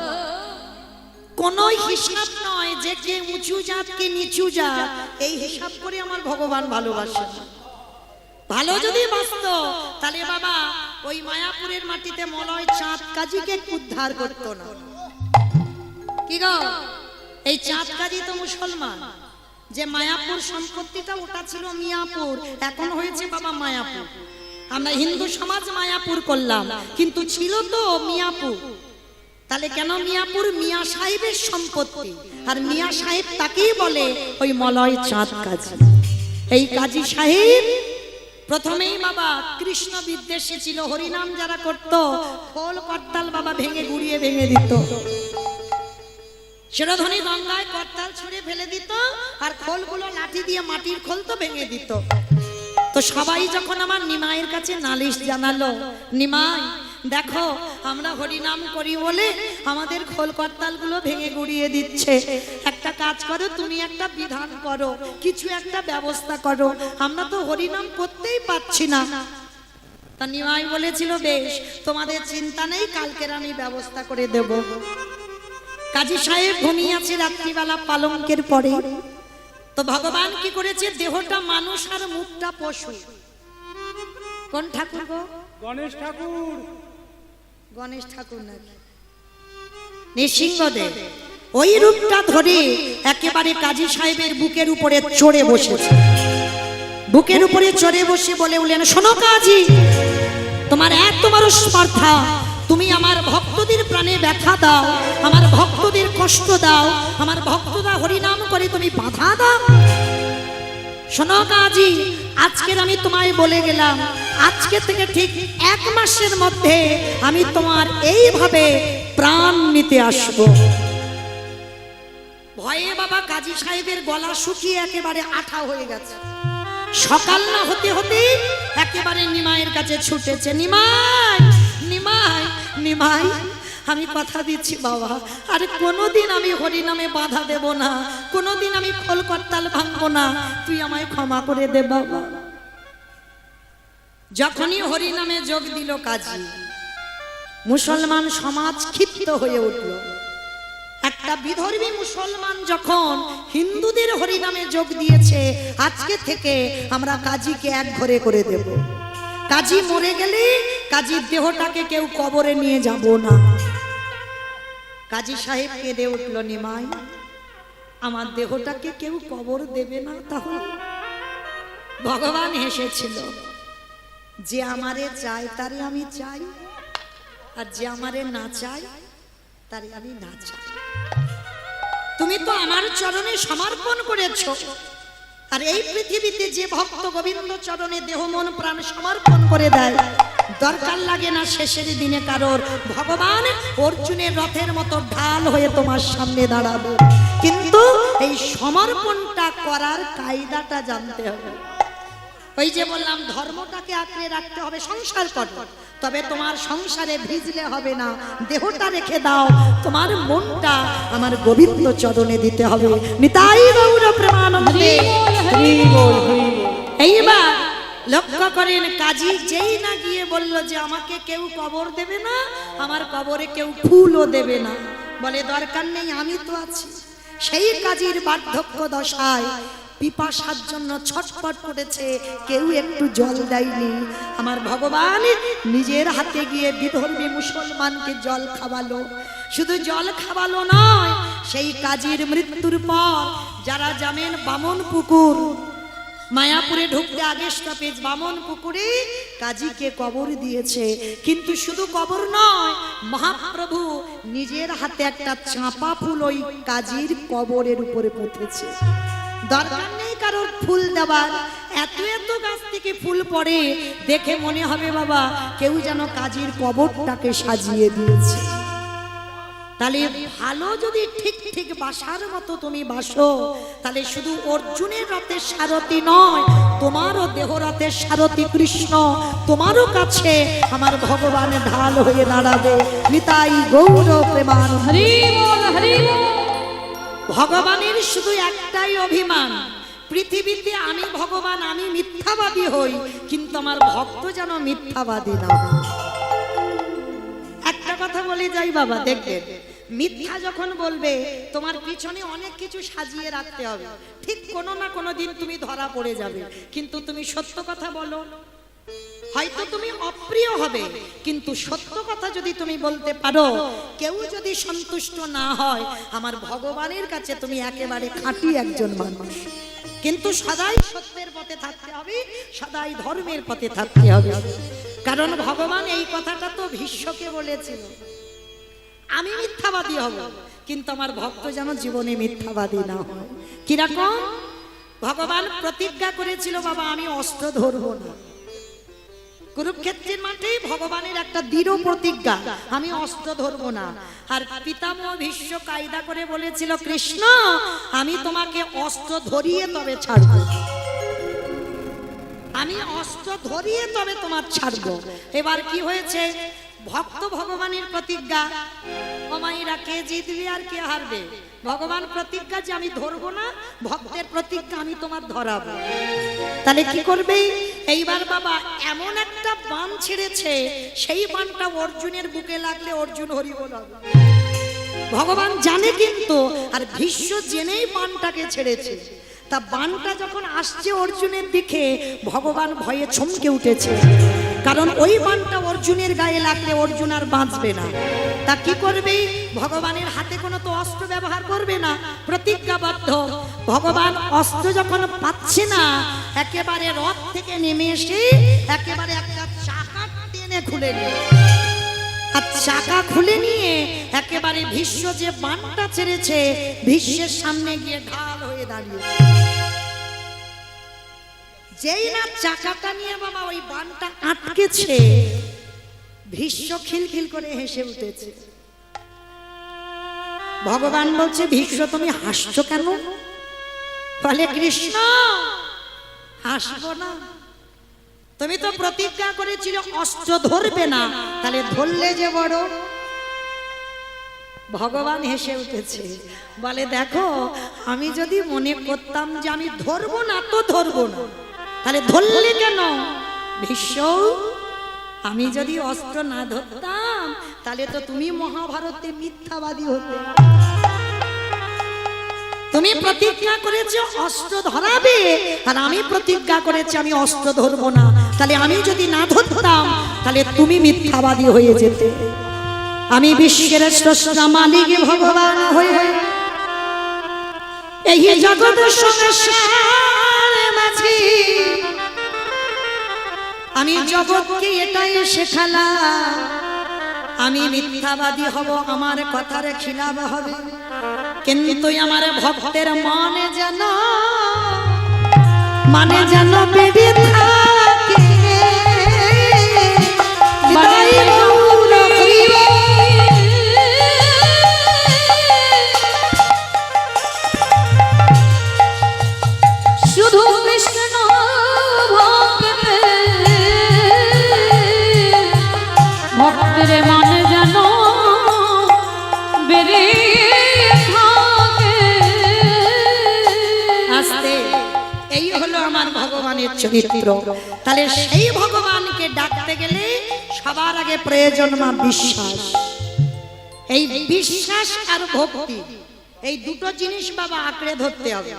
কোন হিসাব নয় যে কে উঁচু জাত কে নিচু জাত, এই হিসাব করে আমার ভগবান ভালোবাসে। ভালো যদি বাসত তাহলে বাবা ওই মায়াপুরের মাটিতে মলয় চাঁদ কাজীকে উদ্ধার করত না। কি গো, এই চাঁদ কাজী তো মুসলমান, যে মায়াপুর সম্পত্তিটা ওটা ছিল মিয়াপুর, এখন হয়েছে বাবা মায়াপুর। আমরা হিন্দু সমাজ মায়াপুর করলাম, কিন্তু ছিল তো মিয়াপুর। তাহলে কেন মিয়াপুর? মিয়া সাহেবের সম্পত্তি, আর মিয়া সাহেব তাকেই বলে ওই মলয় চাঁদ কাজী। এই কাজী সাহেব প্রথমেই বাবা কৃষ্ণ বিদ্বেষী ছিল, হরিনাম যারা করত খোল করতাল বাবা ভেঙে গুড়িয়ে ভেঙে দিত। শিরোধনী গঙ্গায় করতাল ছুঁড়ে ফেলে দিত, আর খোলগুলো লাঠি দিয়ে মাটির খোল তো ভেঙে দিত। তো সবাই যখন আমার নিমাইয়ের কাছে নালিশ জানালো, নিমাই দেখো আমরা হরিনাম করি বলে আমাদের খোল করতালগুলো ভেঙে গুড়িয়ে দিচ্ছে, একটা কাজ করো, তুমি একটা বিধান করো, কিছু একটা ব্যবস্থা করো, আমরা তো হরিনাম করতেই পাচ্ছি না। তা নিমাই বলেছিল, বেশ তোমাদের চিন্তা নেই, কালকের আমি ব্যবস্থা করে দেব। কাজী সাহেব ঘুমিয়ে আছে রাত্রিবেলা পালঙ্কের পরে। তো ভগবান কি করেছে, দেহটা মানুষ আর মুখটা পশু। কোন ঠাকুর গো? গণেশ ঠাকুর। গণেশ ঠাকুর নাকি নৃসিংহদেব? ওই রূপটা ধরে একেবারে কাজী সাহেবের বুকের উপরে চড়ে বসেছে। বুকের উপরে চড়ে বসে বলে উঠলেন, শোনো কাজী, তোমার এত বড় স্পর্ধা, তুমি আমার ভক্তদের প্রাণে ব্যথা দাও, আমার ভক্তদের কষ্ট দাও, আমার ভক্তরা হরিনাম করে তুমি বাধা দাও। শোনো কাজী, আজকের আমি তোমায় বলে গেলাম, আজকে থেকে ঠিক 1 মাসের মধ্যে আমি তোমার এইভাবে প্রাণ নিতে আসব। ভয়ে বাবা কাজী সাহেবের গলা শুকিয়ে একেবারে আঠা হয়ে গেছে। সকাল না হতে হতে একেবারে নিমাইয়ের কাছে ছুটেছে, নিমাই নিমাই নিমাই, আমি কথা দিচ্ছি বাবা, আরে কোনোদিন আমি হরিনামে বাধা দেব না, কোনোদিন আমি খোল করতাল ভাঙবো না, তুই আমায় ক্ষমা করে দে বাবা। যখনই হরিনামে যোগ দিল কাজী, মুসলমান সমাজ ক্ষিপ্ত হয়ে উঠল। একটা বিধর্মী মুসলমান যখন হিন্দুদের হরিনামে যোগ দিয়েছে, আজকে থেকে আমরা কাজীকে এক ঘরে করে দেব। কাজী মরে গেলে কাজীর দেহটাকে কেউ কবরে নিয়ে যাব না। কাজী সাহেব কেঁদে উঠল, নিমাই আমার দেহটাকে কেউ কবর দেবে না তাহলে? ভগবান হেসেছিল, যে আমারে চায় তারে আমি চাই, আর যে আমারে না চায় তারে আমি না চাই। তুমি তো আমার চরণে সমর্পণ করেছো, আর এই পৃথিবীতে যে ভক্ত গোবিন্দ চরণে দেহ মন প্রাণ সমর্পণ করে দেয়, দরকার লাগে না শেষের দিনে কারোর ভগবান অর্জুনের রথের মতো ঢাল হয়ে তোমার সামনে দাঁড়াবে, কিন্তু এই সমর্পণটা করার কায়দাটা জানতে হবে। ওই যে বললাম, ধর্মটাকে আঁকড়ে রাখতে হবে, সংসার করো, তবে তোমার সংসারে ভিজলে হবে না, দেহটা রেখে দাও, তোমার মনটা আমার গোবিন্দ চরণে দিতে হবে। নিতাই গৌর প্রেমানন্দে। এইবার লক্ষ্য করেন, কাজী যেই না গিয়ে বলল যে আমাকে কেউ কবর দেবে না, আমার কবরে কেউ ফুলও দেবে না, বলে দরকার নেই, আমি তো আছি। সেই কাজীর বার্ধক্য দশায় পিপাসার জন্য ছটফট করেছে, কেউ একটু জল দেয়নি। আমার ভগবান নিজের হাতে গিয়ে বিধর্মী মুসলমানকে জল খাওয়ালো। শুধু জল খাওয়ালো নয়, সেই কাজীর মৃত্যুর পর যারা যাবেন বামন পুকুর, মায়াপুরে ঢুকতে আগে স্টপেজ বামন পুকুরে কাজীকে কবর দিয়েছে। কিন্তু শুধু কবর নয়, মহাপ্রভু নিজের হাতে একটা চাঁপা ফুল ওই কাজীর কবরের উপরে পুঁতেছে। দরকার নেই কারোর ফুল দেওয়ার, এত এত গাছ থেকে ফুল পড়ে, দেখে মনে হবে বাবা কেউ যেন কাজীর কবরটাকে সাজিয়ে দিয়েছে। তাহলে ভালো যদি ঠিক ঠিক বাসার মতো তুমি বাসো, তাহলে শুধু অর্জুনের রথের সারথি নয়, তোমারও দেহ রথের সারথি কৃষ্ণ, তোমারও কাছে আমার ভগবান ঢাল হয়ে দাঁড়াবে। নিতাই গৌর প্রেমানন্দে। হরি বল হরি বল। ভগবানের শুধু একটাই অভিমান, পৃথিবীতে আমি ভগবান, আমি মিথ্যাবাদী হই, কিন্তু আমার ভক্ত যেন মিথ্যাবাদী না হয়। একটা কথা বলে যাই বাবা, দেখবেন মিথ্যা যখন বলবে তোমার পিছনে অনেক কিছু সাজিয়ে রাখতে হবে, ঠিক কোনো না কোনো দিন তুমি ধরা পড়ে যাবে। কিন্তু তুমি সত্য কথা বলো, হয়তো তুমি অপ্রিয় হবে, কিন্তু সত্য কথা যদি তুমি বলতে পারো, কেউ যদি সন্তুষ্ট না হয়, আমার ভগবানের কাছে তুমি একেবারে খাঁটি একজন মানুষ। কিন্তু সদাই সত্যের পথে থাকতে হবে, সদাই ধর্মের পথে থাকতে হবে। কারণ ভগবান এই কথাটা তো ভীষ্মকে বলেছিল, আমি মিথ্যাবাদী হব, কিন্তু আমার ভক্ত যেন জীবনে মিথ্যাবাদী না হয়। কিরকম? ভগবান প্রতিজ্ঞা করেছিল, বাবা আমি অস্ত্র ধরবো না। কুরুক্ষেত্রের মাঠে ভগবানের একটা দৃঢ় প্রতিজ্ঞা, আমি অস্ত্র ধরবো না। আর পিতামহ ভীষ্ম কায়দা করে বলেছিল, কৃষ্ণ আমি তোমাকে অস্ত্র ধরিয়ে তবে ছাড়বো, আমি অস্ত্র ধরিয়ে তবে তোমার ছাড়বো। এবার কি হয়েছে? ভক্ত ভগবানের প্রতিজ্ঞা, অমাইরা কে জিতবে আর কে হারবে? ভগবান প্রতিজ্ঞা যে আমি ধরবো না, ভক্তের প্রতিজ্ঞা আমি তোমার ধরাবো। তাহলে কি করবে? এইবার বাবা এমন একটা বাণ ছেড়েছে, সেই বাণটা অর্জুনের বুকে লাগলে অর্জুন হরি বল। ভগবান জানে কিন্তু, আর ভীষ্ম জেনেই বাণটাকে ছেড়েছে। তা বাণটা যখন আসছে অর্জুনের দিকে, ভগবান ভয়ে চমকে উঠেছে, কারণ ওই বাণটা অর্জুনের গায়ে লাগলে অর্জুন আর বাঁচবে না। তা কি করবে? ভগবানের হাতে কোনো তো অস্ত্র ব্যবহার করবে না, প্রতিজ্ঞাবদ্ধ। ভগবান অস্ত্র যখন পাচ্ছে না, একেবারে রথ থেকে নেমে এসে একেবারে একটা চাকা টেনে খুলে নিয়ে, আর চাকা খুলে নিয়ে একেবারে ভীষ্ম যে বাণটা ছেড়েছে, ভীষ্মের সামনে গিয়ে ঢাল হয়ে দাঁড়িয়ে। যেই না চাকাটা নিয়ে বাবা ওই বাণটা আটকেছে, ভীষ্ম খিলখিল করে হেসে উঠেছে। ভগবান বলছে, ভীষ্ম তুমি হাসছো কেন? বলে, কৃষ্ণ হাসবো না, তুমি তো প্রতিজ্ঞা করেছিলে অস্ত্র ধরবে না, তাহলে ধরলে যে বড়। ভগবান হেসে উঠেছে, বলে দেখো আমি যদি মনে করতাম যে আমি ধরবো না তো ধরবো না, তাহলে ধরলে কেন? ভীষ্ম আমি যদি অস্ত্র না ধরতাম, তাহলে তো তুমি মহাভারতে মিথ্যাবাদী হতে। তুমি প্রতিজ্ঞা করেছো অস্ত্র ধরাবে, আর আমি প্রতিজ্ঞা করেছি আমি অস্ত্র ধরবো না, তাহলে আমি যদি না ধরতাম, তাহলে তুমি মিথ্যাবাদী হয়ে যেতে। আমি বিশ্বের স্রষ্টা মালিক ভগবান হয়ে এই জগৎ সংসারের মাঝে আমি জগৎকে এটাই শেখালাম, আমি মিথ্যাবাদী হব, আমার কথার খিলাফ হবে, কিন্তু আমার ভক্তের মানে যেন বেড়ে থাকে। শুধু কৃষ্ণ ভক্তের মানে যেন বেড়ে থাকে। আস্তে, এই হলো আমার ভগবানের চরিত্র। তাহলে সেই ভগবানকে ডাকতে গেলে সবার আগে প্রয়োজন মা বিশ্বাস। এই বিশ্বাস আর ভক্তি, এই দুটো জিনিস বাবা আঁকড়ে ধরতে হবে।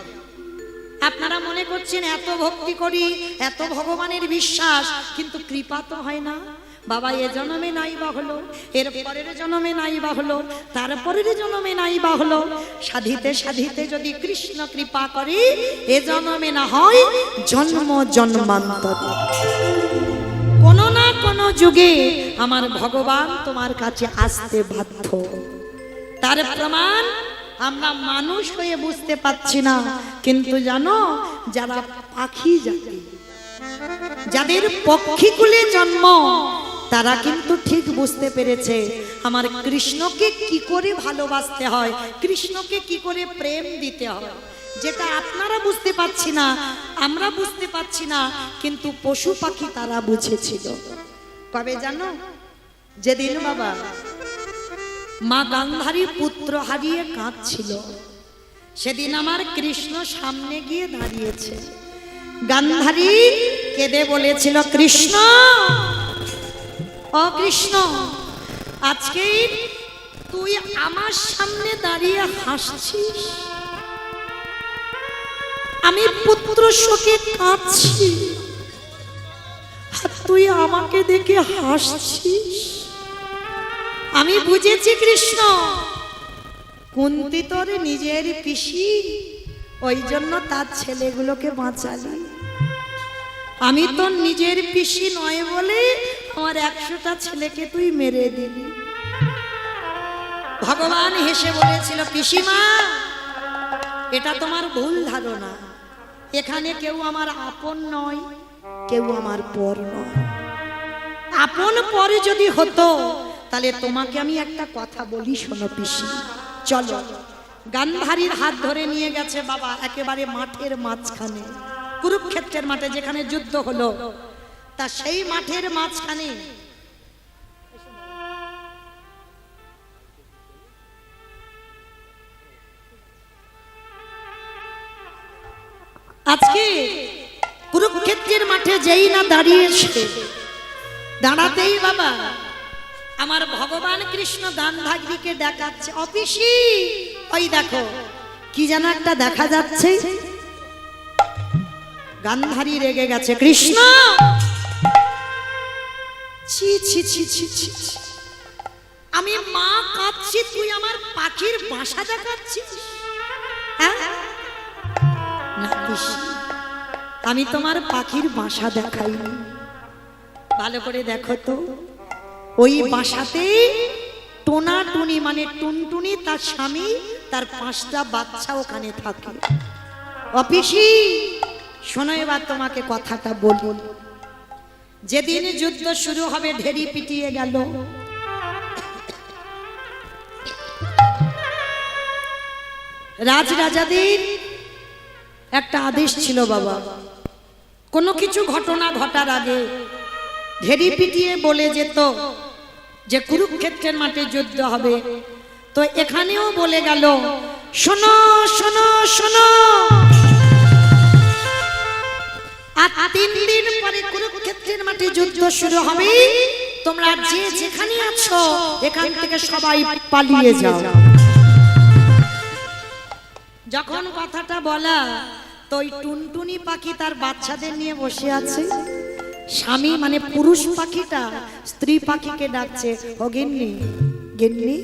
আপনারা মনে করছেন এত ভক্তি করি, এত ভগবানের বিশ্বাস, কিন্তু কৃপা তো হয় না। বাবা এ জন্মে নাই বা হলো, এর পরের জন্মে নাই বা হলো, তারপরের জন্মে নাই বা হলো। সাধিতে সাধিতে যদি কৃষ্ণ কৃপা করে, এ জন্মে না হয় জন্ম জন্মান্তর, কোনো না কোনো যুগে আমার ভগবান তোমার কাছে আসতে বাধ্য। তার প্রমাণ আমরা মানুষ হয়ে বুঝতে পাচ্ছি না, কিন্তু জানো যারা পাখি জাতি, যাদের পক্ষীকুলে জন্ম, তারা কিন্তু ঠিক বুঝতে পেরেছে আমার কৃষ্ণকে কি করে ভালোবাসতে হয়, কৃষ্ণকে কি করে প্রেম দিতে হয়। যেটা আপনারা বুঝতে পাচ্ছি না, আমরা বুঝতে পাচ্ছি না, কিন্তু পশু পাখি তারা বুঝেছিল। কবে জানো? যেদিন বাবা মা গান্ধারী পুত্র হারিয়ে কাঁদছিল, সেদিন আমার কৃষ্ণ সামনে গিয়ে দাঁড়িয়েছে। গান্ধারী কেঁদে বলেছিল, কৃষ্ণ ও কৃষ্ণ, আজকে তুই আমার সামনে দাঁড়িয়ে হাসছিস, আমি পুত্র শোকে কাঁদছি, তুই আমাকে দেখে হাসছিস? আমি বুঝেছি কৃষ্ণ, কুন্তি তোর নিজের পিসি, ওই জন্য তার ছেলেগুলোকে বাঁচালি। আমি তোর নিজের পিসি নয় বলে আমার 100টা ছেলেকে তুই মেরে দিলি। ভগবান হেসে বলেছিল, পিসিমা এটা তোমার ভুল ধারণা, এখানে কেউ আমার আপন নয়, কেউ আমার পর নয়। আপন পরে যদি হতো তাহলে তোমাকে আমি একটা কথা বলি, শোনো পিসি। চলো। গান্ধারীর হাত ধরে নিয়ে গেছে বাবা একেবারে মাঠের মাঝখানে, কুরুক্ষেত্রের মাঠে যেখানে যুদ্ধ হলো, তা সেই মাঠের মাঝখানে আজকে কুরুক্ষেত্রের মাঠে যেই না দাঁড়িয়েছে, দাঁড়াতেই বাবা আমার ভগবান কৃষ্ণ গান্ধারীকে দেখাচ্ছে, অপিসি ওই দেখো কি যেন একটা দেখা যাচ্ছে। গান্ধারী রেগে গেছে, কৃষ্ণ ছি ছি ছি ছি ছি, আমি মা কাঁদছি, তুই আমার পাখির বাসা দেখাচ্ছিস? হ্যাঁ না পিসি, আমি তোমার পাখির বাসা দেখাইনি, ভালো করে দেখো তো। ওই বাসাতে টোনা টুনি মানে টুনটুনি তার স্বামী তার 5টা বাচ্চা ওখানে থাকে। অপিসি শোনো, এবার তোমাকে কথাটা বলি। যেদিন যুদ্ধ শুরু হবে ঢেরি পিটিয়ে গেল, রাজরাজাদের একটা আদেশ ছিল বাবা, কোনো কিছু ঘটনা ঘটার আগে ঢেরি পিটিয়ে বলে যেত যে কুরুক্ষেত্রের মাঠে যুদ্ধ হবে। তো এখানেও বলে গেল, শোনো শোনো শোনো, আর 3 দিন পরে কুরুক্ষেত্রের মাঠে যুদ্ধ শুরু হবে, তোমরা যে যেখানে আছো এখান থেকে সবাই পালিয়ে যাও। যখন কথাটা বলা, তো ওই টুনটুনি পাখি তার বাচ্চাদের নিয়ে বসে আছে, স্বামী মানে পুরুষ পাখিটা স্ত্রী পাখিকে ডাকছে, ও গিন্নি গিন্নি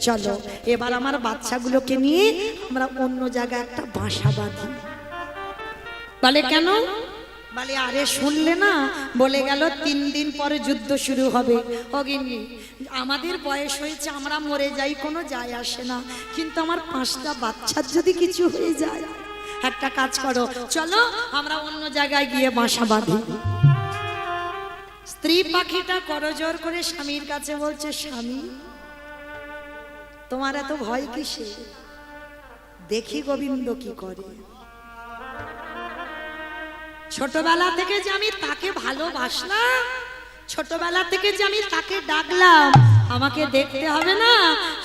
চলো এবার আমার বাচ্চাগুলোকে নিয়ে আমরা অন্য জায়গায় একটা বাসা বাঁধি। বলে কেন? বলে আরে শুনলে না, বলে গেল 3 দিন পরে যুদ্ধ শুরু হবে। ও গিন্নি আমাদের বয়স হয়েছে, আমরা মরে যাই কোনো যায় আসে না, কিন্তু আমার 5টা বাচ্চার যদি কিছু হয়ে যায়, একটা কাজ করো, চলো আমরা অন্য জায়গায় গিয়ে বাসা বাঁধি। স্ত্রী পাখিটা করজোর করে স্বামীর কাছে বলছে, স্বামী তোমার এত ভয় কিসে? দেখি গোবিন্দ কি করে। ছোটবেলা থেকে যে আমি তাকে ভালোবাসলাম, ছোটবেলা থেকে যে আমি তাকে ডাকলাম, আমাকে দেখতে হবে না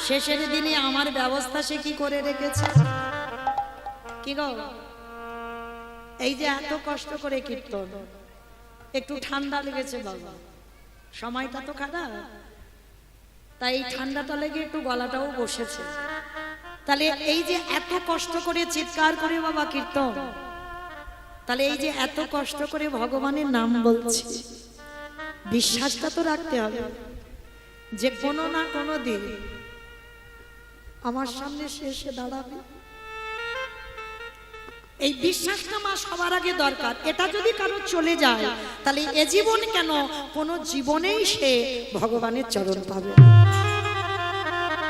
শেষের দিনে আমার ব্যবস্থা সে কি করে রেখেছে। কি গো, এই যে এত কষ্ট করে কীর্তন, একটু ঠান্ডা লেগেছে বাবা, সময়টা তো খারাপ, তাই ঠান্ডাটা লেগে একটু গলাটাও বসেছে। তাহলে এই যে এত কষ্ট করে চিৎকার করে বাবা কীর্তন, তাহলে এই যে এত কষ্ট করে ভগবানের নাম বলছি, বিশ্বাসটা তো রাখতে হবে যে কোনো না কোনো দিন আমার সামনে সে এসে দাঁড়াবে। এই বিশ্বাসটা মা সবার আগে দরকার। এটা যদি কারো চলে যায় তাহলে এ জীবন কেন কোন জীবনেই সে ভগবানের চরণ পাবে।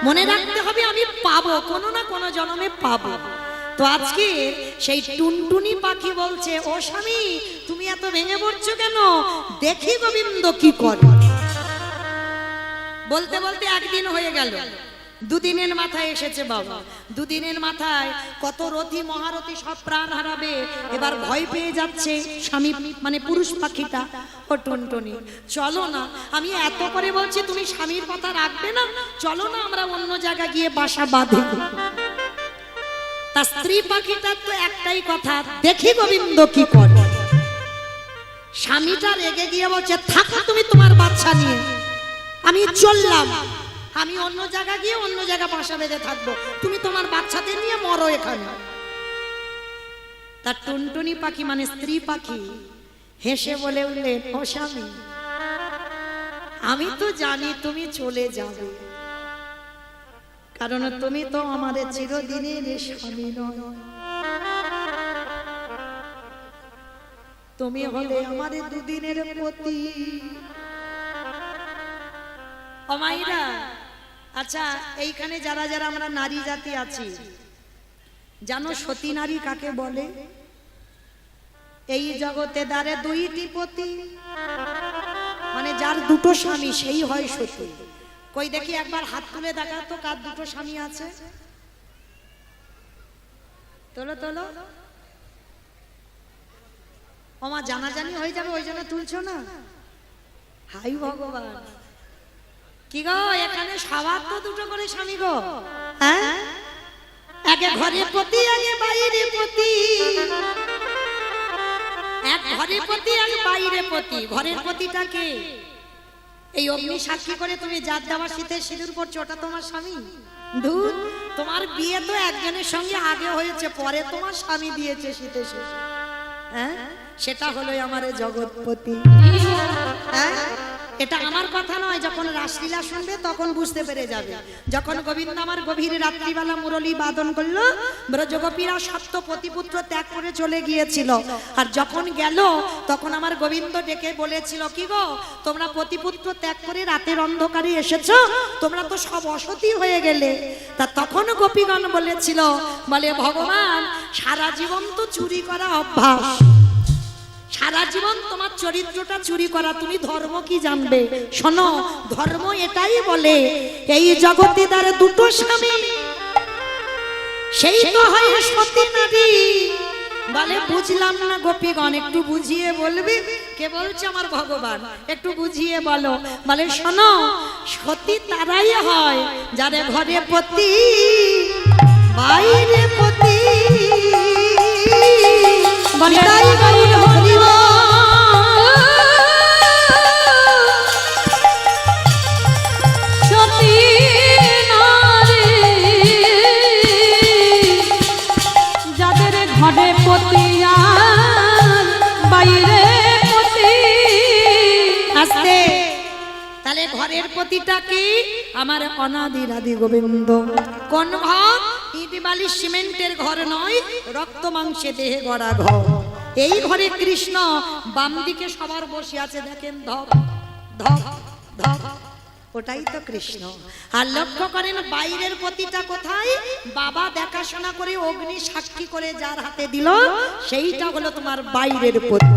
মনে রাখতে হবে আমি পাবো, কোনো না কোনো জন্মে পাবো। তো আজকে সেই টুনটুনি পাখি বলছে, ও স্বামী তুমি এত ভেঙে পড়ছো কেন? দেখি গোবিন্দ কি করে। বলতে বলতে 1 দিন হয়ে গেল, 2 দিনের মাথায় এসেছে বাবা। 2 দিনের মাথায় কত রথী মহারথী সব প্রাণ হারাবে, এবার ভয় পেয়ে যাচ্ছে স্বামী মানে পুরুষ পাখিটা। ও টুনটুনি চলো না, আমি এত করে বলছি তুমি স্বামীর কথা রাখবে না, চলো না আমরা অন্য জায়গায় গিয়ে বাসা বাঁধি। তা স্ত্রী পাখিটার তো একটাই কথা, দেখি গোবিন্দ কি করে। স্বামীটা রেগে গিয়ে বলছে, থাকো তুমি তোমার বাচ্চা নিয়ে, আমি চললাম, আমি অন্য জায়গায় গিয়ে অন্য জায়গায় বাসা বেঁধে থাকবো, তুমি তোমার বাচ্চাদের নিয়ে মরো এখানে। তার টুনটুনি পাখি মানে স্ত্রী পাখি হেসে বলে উঠলেন, ও স্বামী আমি তো জানি তুমি চলে যাবে, কারণ তুমি তো আমাদের চিরদিনের স্বামী নয়, তুমি হলে আমাদের দুদিনের পতি। ও মাইরা, আচ্ছা এইখানে যারা যারা আমরা নারী জাতি আছি, জানো সতী নারী কাকে বলে? এই জগতে দ্বারে দুইটি পতি, মানে যার দুটো স্বামী সেই হয় সতী। কই দেখি একবার হাত তুলে দেখা তো কার দুটো স্বামী আছে, তোলো তোলো। ওমা জানাজানি হয়ে যাবে ওই জন্য তুলছো না? হাই ভগবান, কি গো এখানে সবার তো দুটো করে স্বামী গো, হ্যাঁ? একে ঘরে পতি আগে বাইরে পতি, এক ঘরে পতি এক বাইরে পতি। ঘরের পতিটা কে? এই অগ্নি সাক্ষী করে তুমি জাত দেওয়ার শীতে সিঁদুর পড়ছো, ওটা তোমার স্বামী? ধুর, তোমার বিয়ে তো একজনের সঙ্গে আগে হয়েছে, পরে তোমার স্বামী দিয়েছে শীতে শেষে, হ্যাঁ? সেটা হলো আমার জগৎপতি, হ্যাঁ? এটা আমার কথা নয়, যখন রাসলীলা শুনবে তখন বুঝতে পেরে যাবে। যখন গোবিন্দ আমার গভীর রাত্রিবেলা মুরলী বাদন করলো, ব্রজগোপীরা সপ্ত পতিপুত্র ত্যাগ করে চলে গিয়েছিল, আর যখন গেল তখন আমার গোবিন্দ ডেকে বলেছিল, কি গো তোমরা পতিপুত্র ত্যাগ করে রাতের অন্ধকারে এসেছো, তোমরা তো সব অসতী হয়ে গেলে। তা তখন গোপীগণ বলেছিল, বলে ভগবান সারা জীবন তো চুরি করা অভ্যাস, সারা জীবন তোমার চরিত্রটা চুরি করা, তুমি ধর্ম কি জানবে? শোনো, ধর্ম এটাই বলে এই জগতে দ্বারা দুটো স্বামী, সেই তো হয় সতী নারী। বলে বুঝলাম না গোপীগণ, একটু বুঝিয়ে বলবি? কে বলছে? আমার ভগবান, একটু বুঝিয়ে বলো। বলে শোনো, সতী তারাই হয় যাদের ঘরে পতি বাইরে পতি। যাদের ঘরে পতি আর বাইরে পতি। আস্তে, তাহলে ঘরের পতিটা কি? আমার অনাদির আদি গোবিন্দ। কোন ঘর? ইট বালি সিমেন্টের ঘর নয়, রক্ত মাংসে দেহে গড়া ঘর। এই ঘরে কৃষ্ণ, বাম দিকে সবার বসে আছে, দেখেন ধপ ধপ ধপ, ওটাই তো কৃষ্ণ। আর লক্ষ্য করেন বাইরের পতিটা কোথায়? বাবা দেখাশোনা করে অগ্নি সাক্ষী করে যার হাতে দিল, সেইটা হলো তোমার বাইরের পতি।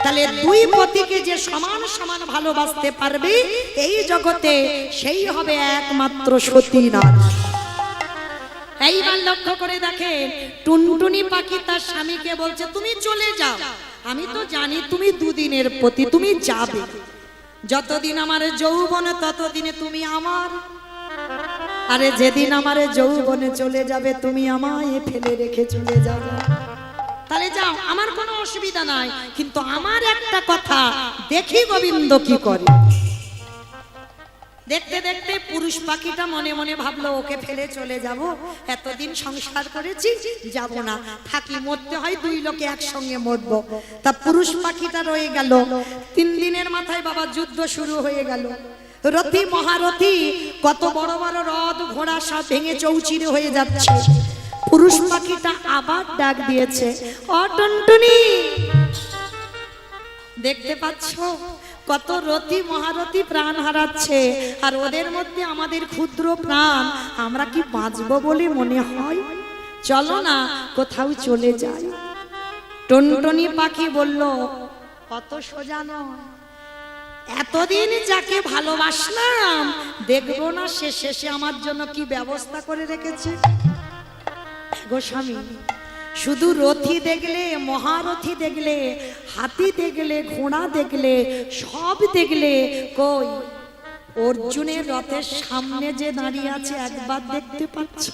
তাহলে দুই পতিকে যে সমান সমান ভালোবাসতে পারবে এই জগতে, সেই হবে একমাত্র সতী নারী। এইবার লক্ষ্য করে দেখেন, টুনটুনি পাখি তার স্বামীকে বলছে, তুমি চলে যাও, আমি তো জানি তুমি দুদিনের পতি, তুমি যাবে, যতদিন আমার যৌবনে ততদিনে তুমি আমার, আরে যেদিন আমার যৌবনে চলে যাবে তুমি আমায় ফেলে রেখে চলে যাবে। তাহলে যাও, আমার কোনো অসুবিধা নাই, কিন্তু আমার একটা কথা, দেখি গোবিন্দ কি করে। দেখতে দেখতে পুরুষ পাখিটা মনে মনে ভাবলো, ওকে ফেলে চলে যাব, এতদিন সংসার করেছি, যাব না, থাকি, মরতে হয় দুই লোকে একসঙ্গে মরবো। তা পুরুষ পাখিটা রয়ে গেল। 3 দিনের মাথায় বাবা যুদ্ধ শুরু হয়ে গেল। রথী মহারথী কত বড় বড় রথ ঘোড়া সব ভেঙে চৌচির হয়ে যাচ্ছে। পুরুষ পাখিটা আবার ডাক দিয়েছে, ও টুনটুনি, দেখতে পাচ্ছ কত রথী মহারথী প্রাণ হারাচ্ছে, আর ওদের মধ্যে আমাদের ক্ষুদ্র প্রাণ, আমরা কি বাঁচবো বলে মনে হয়? চলো না কোথাও চলে যাই। টুনটুনি পাখি বলল, কত সোজা নয়, এতদিন যাকে ভালোবাসলাম দেখবো না সে শেষে আমার জন্য কি ব্যবস্থা করে রেখেছে গো স্বামী। শুধু রথী দেখলে, মহারথী দেখলে, হাতি দেখলে, ঘোড়া দেখলে, সব দেখলে, কই অর্জুনের রথের সামনে যে দাঁড়িয়ে আছে একবার দেখতে পাচ্ছ?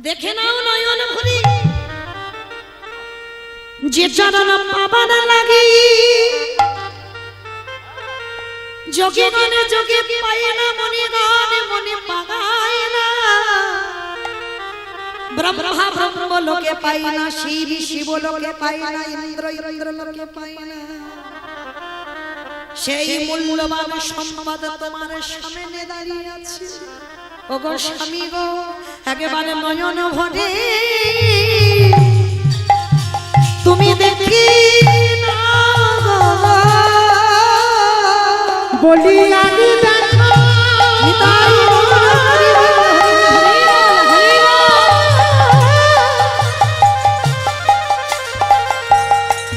দেখে নাও নয়ন ভরি, যে চরণ পাবন লাগে, যোগে গণে যোগে পায় না, মনে গণে মনে পাগায় না, ব্রহ্মা ব্রহ্ম লোকে পাই না, শিব শিব লোকে পাই না, ইন্দ্র ইন্দ্র লোকে পাই না। সেই মূল্যবান সম্পদ তোমার সামনে দাঁড়িয়ে আছে। ওগো স্বামী গো, একেবারে নয়ন ভরে তুমি দেখি বলি আমি দেখা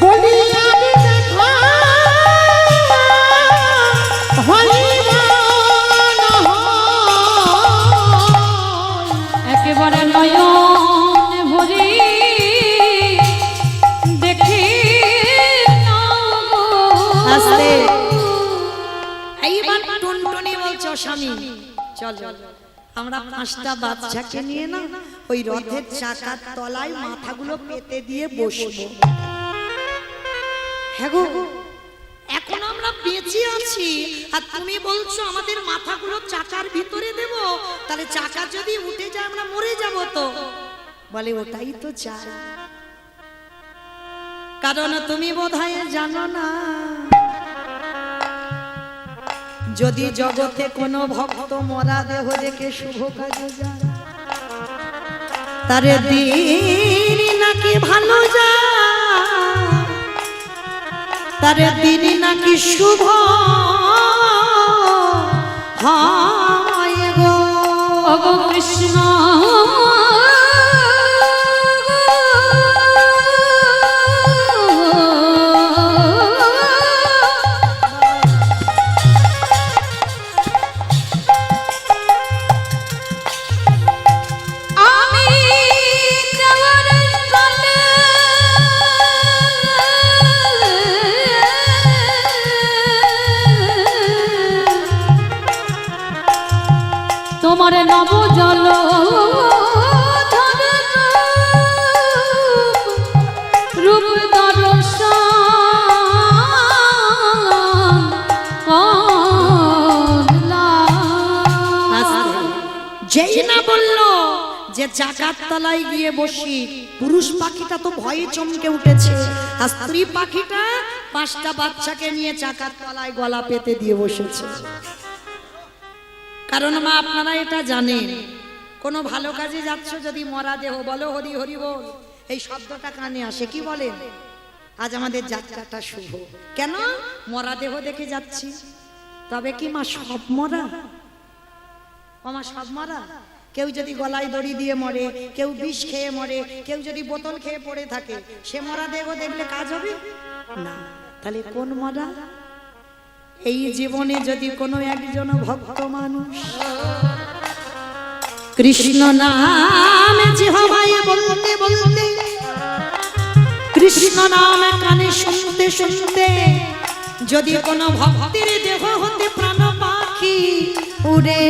বলি আমি দেখা একেবারে নয়ন ভরি দেখি আস্তে এইবার টুনটুনি বলছো স্বামী চল আমরা 5টা বাচ্চাকে নিয়ে না ওই রথের চাকার তলায় মাথাগুলো পেতে দিয়ে বসবো। হ্যাঁ গো, এখন আমরা বেঁচে আছি আর তুমি বলছো আমাদের মাথাগুলো চাকার ভিতরে দেব, তাহলে চাকা যদি উঠে যায় আমরা মরে যাব তো। বলে ওটাই তো চাই, কারণ তুমি বোধহয় জানো না যদি জগতে কোনো ভক্ত মরা দেহ দেখে শুভ কাজে যায় তারে দিন নাকি ভালো যায়, তারে দিন নাকি শুভ হয় গো। ওগো কৃষ্ণ তোমার নব জল রূপ যেই না বললো যে চাকার তলায় গিয়ে বসি, পুরুষ পাখিটা তো ভয়ে চমকে উঠেছে আর স্ত্রী পাখিটা 5টা বাচ্চাকে নিয়ে চাকার তলায় গলা পেতে দিয়ে বসেছে। কারণ মা আপনারা এটা জানেন, কোনো ভালো কাজে যাচ্ছ যদি মরা দেহ বলো হরি হরি বল, এই শব্দটা কানে আসে, কি বলেন? আজ আমাদের যাত্রাটা শুভ, কেন মরা দেহ দেখে যাচ্ছি। তবে কি মা সব মরা? মা সব মরা? কেউ যদি গলায় দড়ি দিয়ে মরে, কেউ বিষ খেয়ে মরে, কেউ যদি বোতল খেয়ে পড়ে থাকে, সে মরা দেহ দেখলে কাজ হবে না। তাহলে কোন মরা? এই জীবনে যদি কোনো একজন ভক্ত মানুষ কৃষ্ণ নামে জিহ্বায় বলতে বলতে, কৃষ্ণ নামে কানে শুনতে শুনতে যদি কোনো ভক্তের দেহ হতে প্রাণ পাখি উড়ে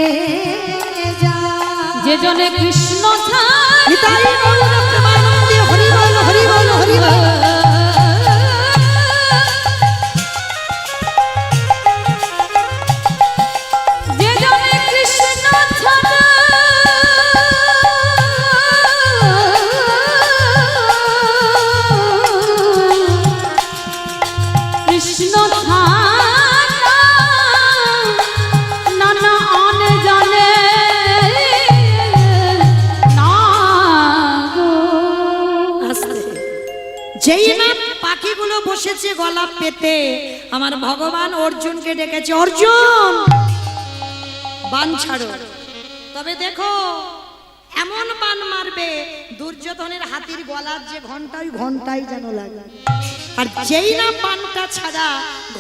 যায়, যে জনে কৃষ্ণ নিতাই গৌর প্রেমানন্দে হরি বল হরি বল হরি বল। যেই না পাখিগুলো বসেছে গলা পেতে, আমার ভগবান অর্জুনকে ডেকেছে, অর্জুন বান ছাড়ো। তবে দেখো এমন বান মারবে দুর্যোধনের হাতির গলার যে ঘন্টা, ওই ঘন্টাই যেন লাগে। আর যেই না বানটা ছাড়া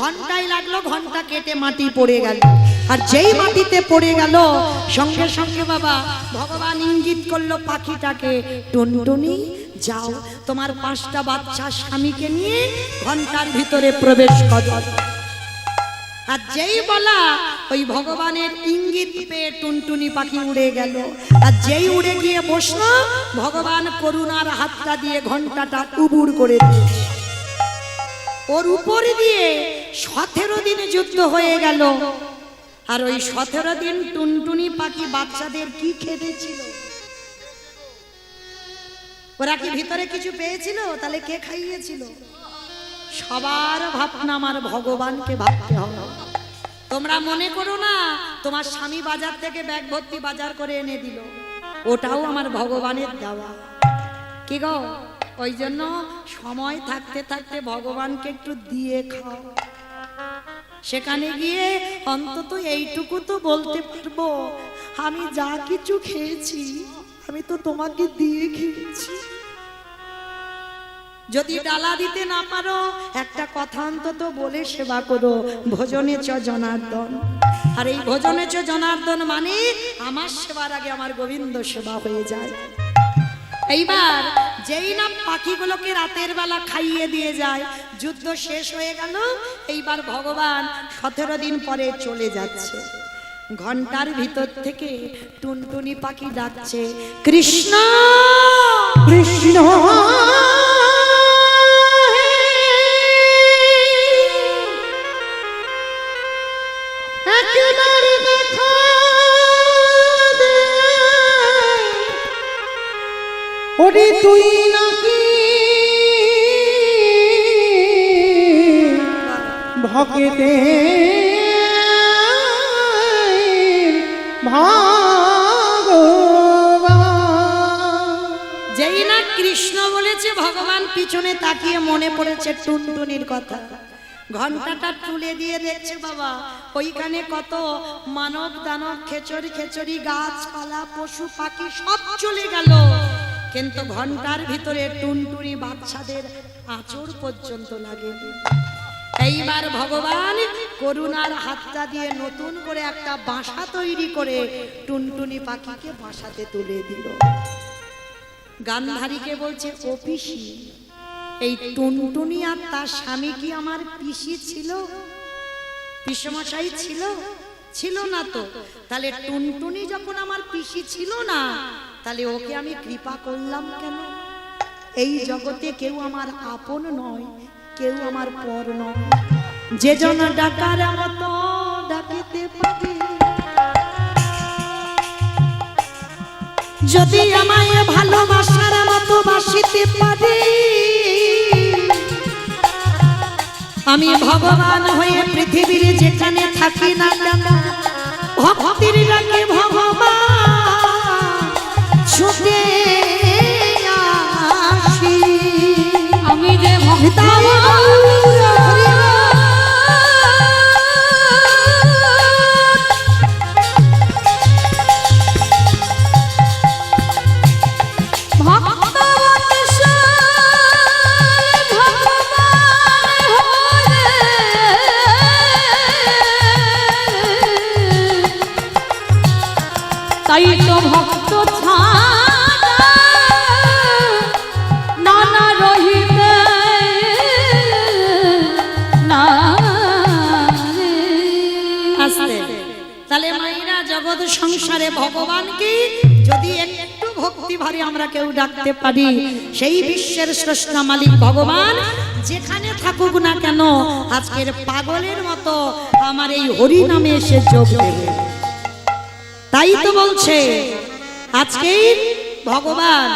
ঘন্টাই লাগলো, ঘন্টা কেটে মাটি পড়ে গেল। আর যেই মাটিতে পড়ে গেল সঙ্গে সঙ্গে বাবা ভগবান ইঙ্গিত করলো পাখিটাকে, টুনটুনি যাও তোমার 5টা বাচ্চা স্বামীকে নিয়ে ঘন্টার ভিতরে প্রবেশ করো। আর যেই বলা ওই ভগবানের ইঙ্গিত পেয়ে টুনটুনি পাখি উড়ে গেল। আর যেই উড়ে গিয়ে বসলো, ভগবান করুণার হাতটা দিয়ে ঘন্টাটা উবুড় করে দিয়েছে। ওর উপর দিয়ে 17 দিন যুদ্ধ হয়ে গেল। আর ওই 17 দিন টুনটুনি পাখি বাচ্চাদের কি খেতেছিল? ওরা কি ভিতরে কিছু পেয়েছিল? তাহলে কে খাইয়েছিল? সবার ভাবনা আমার ভগবানকে ভাবতে হবে। তোমরা মনে করো না তোমার স্বামী বাজার থেকে ব্যাগ ভর্তি বাজার করে এনে দিল, ওটাও আমার ভগবানের দেওয়া। কি গো, ওই জন্য সময় থাকতে থাকতে ভগবানকে একটু দিয়ে খাও। সেখানে গিয়ে অন্তত এইটুকু তো বলতে পারবো, আমি যা কিছু খেয়েছি আমি তো তোমাকে দিয়ে খেয়েছি। যদি ডালা দিতে না পারো একটা কথা অন্তত বলে সেবা করো, ভোজনে চ জনার্দন। আর এই ভোজনে চ জনার্দন মানে আমার সেবার আগে আমার গোবিন্দ সেবা হয়ে যায়। এইবার যেই না পাখিগুলোকে রাতের বেলা খাইয়ে দিয়ে যায়, যুদ্ধ শেষ হয়ে গেল, এইবার ভগবান 17 দিন পরে চলে যাচ্ছে। ঘন্টার ভিতর থেকে টুনটুনি পাখি ডাকছে, কৃষ্ণ কৃষ্ণ একেবারে দেখা দে, ওরে তুই নাকি ভকেতে ভগবান। যেই না কৃষ্ণ বলেছে ভগবান পিছনে তাকিয়ে মনে পড়েছে টুনটুনির কথা। ঘন্টাটা তুলে দিয়ে দেখছে বাবা ওইখানে কত মানব দানব খেচড়ি খেচড়ি গাছপালা পশু পাখি সব চলে গেল, কিন্তু ঘন্টার ভিতরে টুনটুনি বাচ্চাদের আঁচড় পর্যন্ত লাগে। এইবার ভগবান করুণার হাতটা দিয়ে নতুন করে একটা বাসা তৈরি করে টুনটুনি পাখিকে বাসাতে তুলে দিল। গান্ধারীকে বলছে, ও পিসি, এই টুনটুনি আর তার স্বামী কি আমার পিসি ছিল? পিসমশাই ছিল? ছিল না তো। তাহলে টুনটুনি যখন আমার পিসি ছিল না, তাহলে ওকে আমি কৃপা করলাম কেন? এই জগতে কেউ আমার আপন নয়, কেউ আমার পর নয়। যে জন ডাকার মতো ডাকিতে পারে, যদি আমায় ভালোবাসার মতো বাসিতে পারে, আমি ভগবান হয়ে পৃথিবীর যেখানে থাকি না কেন, ভক্তির ডাকে ভগবান ছুটে আসি। আমি যে ভক্ত তাই তো ভক্ত ছাড়া নানা রহিবে না রে। আসতে তাহলে মায়েরা জগৎ সংসারে ভগবানকে যদি একটু ভক্তি ভরে আমরা কেউ ডাকতে পারি, সেই বিশ্বের স্রষ্টা মালিক ভগবান যেখানে থাকুক না কেন আজকের পাগলের মতো আমার এই হরি নামে এসে যোগ দেবে। তাই তো বলছে আজকে ভগবান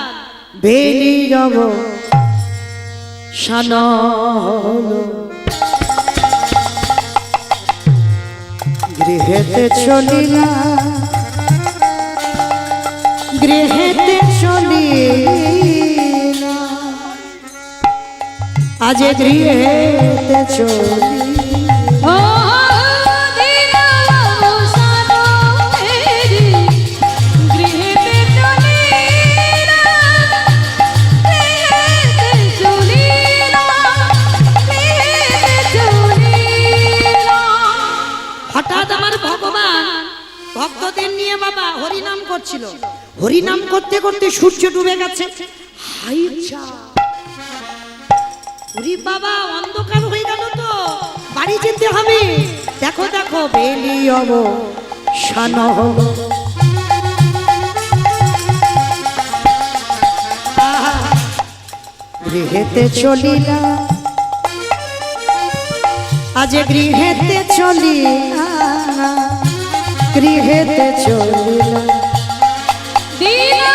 বেলি রব শান গৃহেতে চলিলা, গৃহেতে চলিলা, আজ গৃহেতে চলি। ও দিনা সানো মেরি গৃহেতে চলিলা, গৃহেতে চলিলা, গৃহেতে চলিলা। হঠাৎ আমার ভগবান ভক্তদের নিয়ে বাবা হরিনাম করছিল। হরিনাম করতে করতে সূর্য ডুবে গেছে। হাই যা, ওরে বাবা অন্ধকার হয়ে গেল তো, বাড়ি যেতে হবে। দেখো দেখো বেলি অব শান গৃহেতে চলিলা, আজ গৃহেতে চলিলা, গৃহেতে চলিলা। দিনা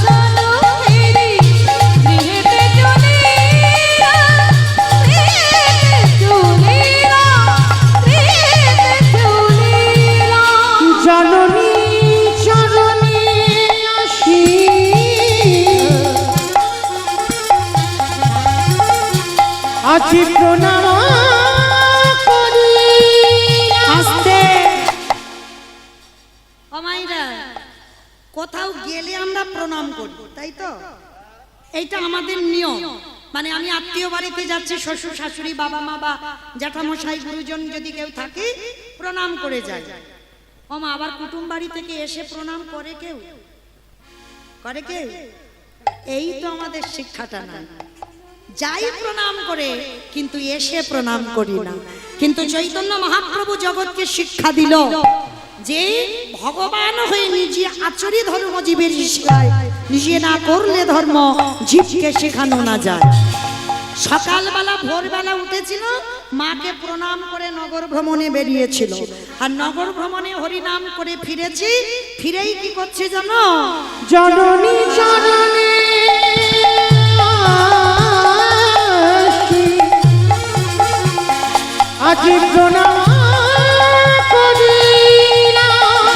সানো মেরি গৃহেতে চলিলা, গেলে আমরা প্রণাম করি, তাই তো? এইটা আমাদের নিয়ম। মানে আমি আত্মীয় বাড়িতে যাচ্ছি, শ্বশুর শাশুড়ি বাবা মা বা জ্যাঠামশাই গুরুজন যদি কেউ থাকে প্রণাম করে যায়। ওমা আবার কুটুম বাড়ি থেকে এসে প্রণাম করে কেউ? করে কেউ? এই তো আমাদের শিক্ষাটা না। যাই প্রণাম করে কিন্তু এসে প্রণাম করি না। কিন্তু চৈতন্য মহাপ্রভু জগৎকে শিক্ষা দিল যে ভগবান হয়ে নিজে আচরি ধর্ম জীবের শিখায়, নিজে না করলে ধর্ম জীবকে শেখানো না যায়। সকালবেলা ভোরবেলা উঠেছিল, মাকে প্রণাম করে নগর ভ্রমণে বেরিয়েছিল, আর নগর ভ্রমণে হরিনাম করে ফিরেছি। ফিরেই কি করছে জানো? জননী চরণে আজ প্রণাম করিলাম,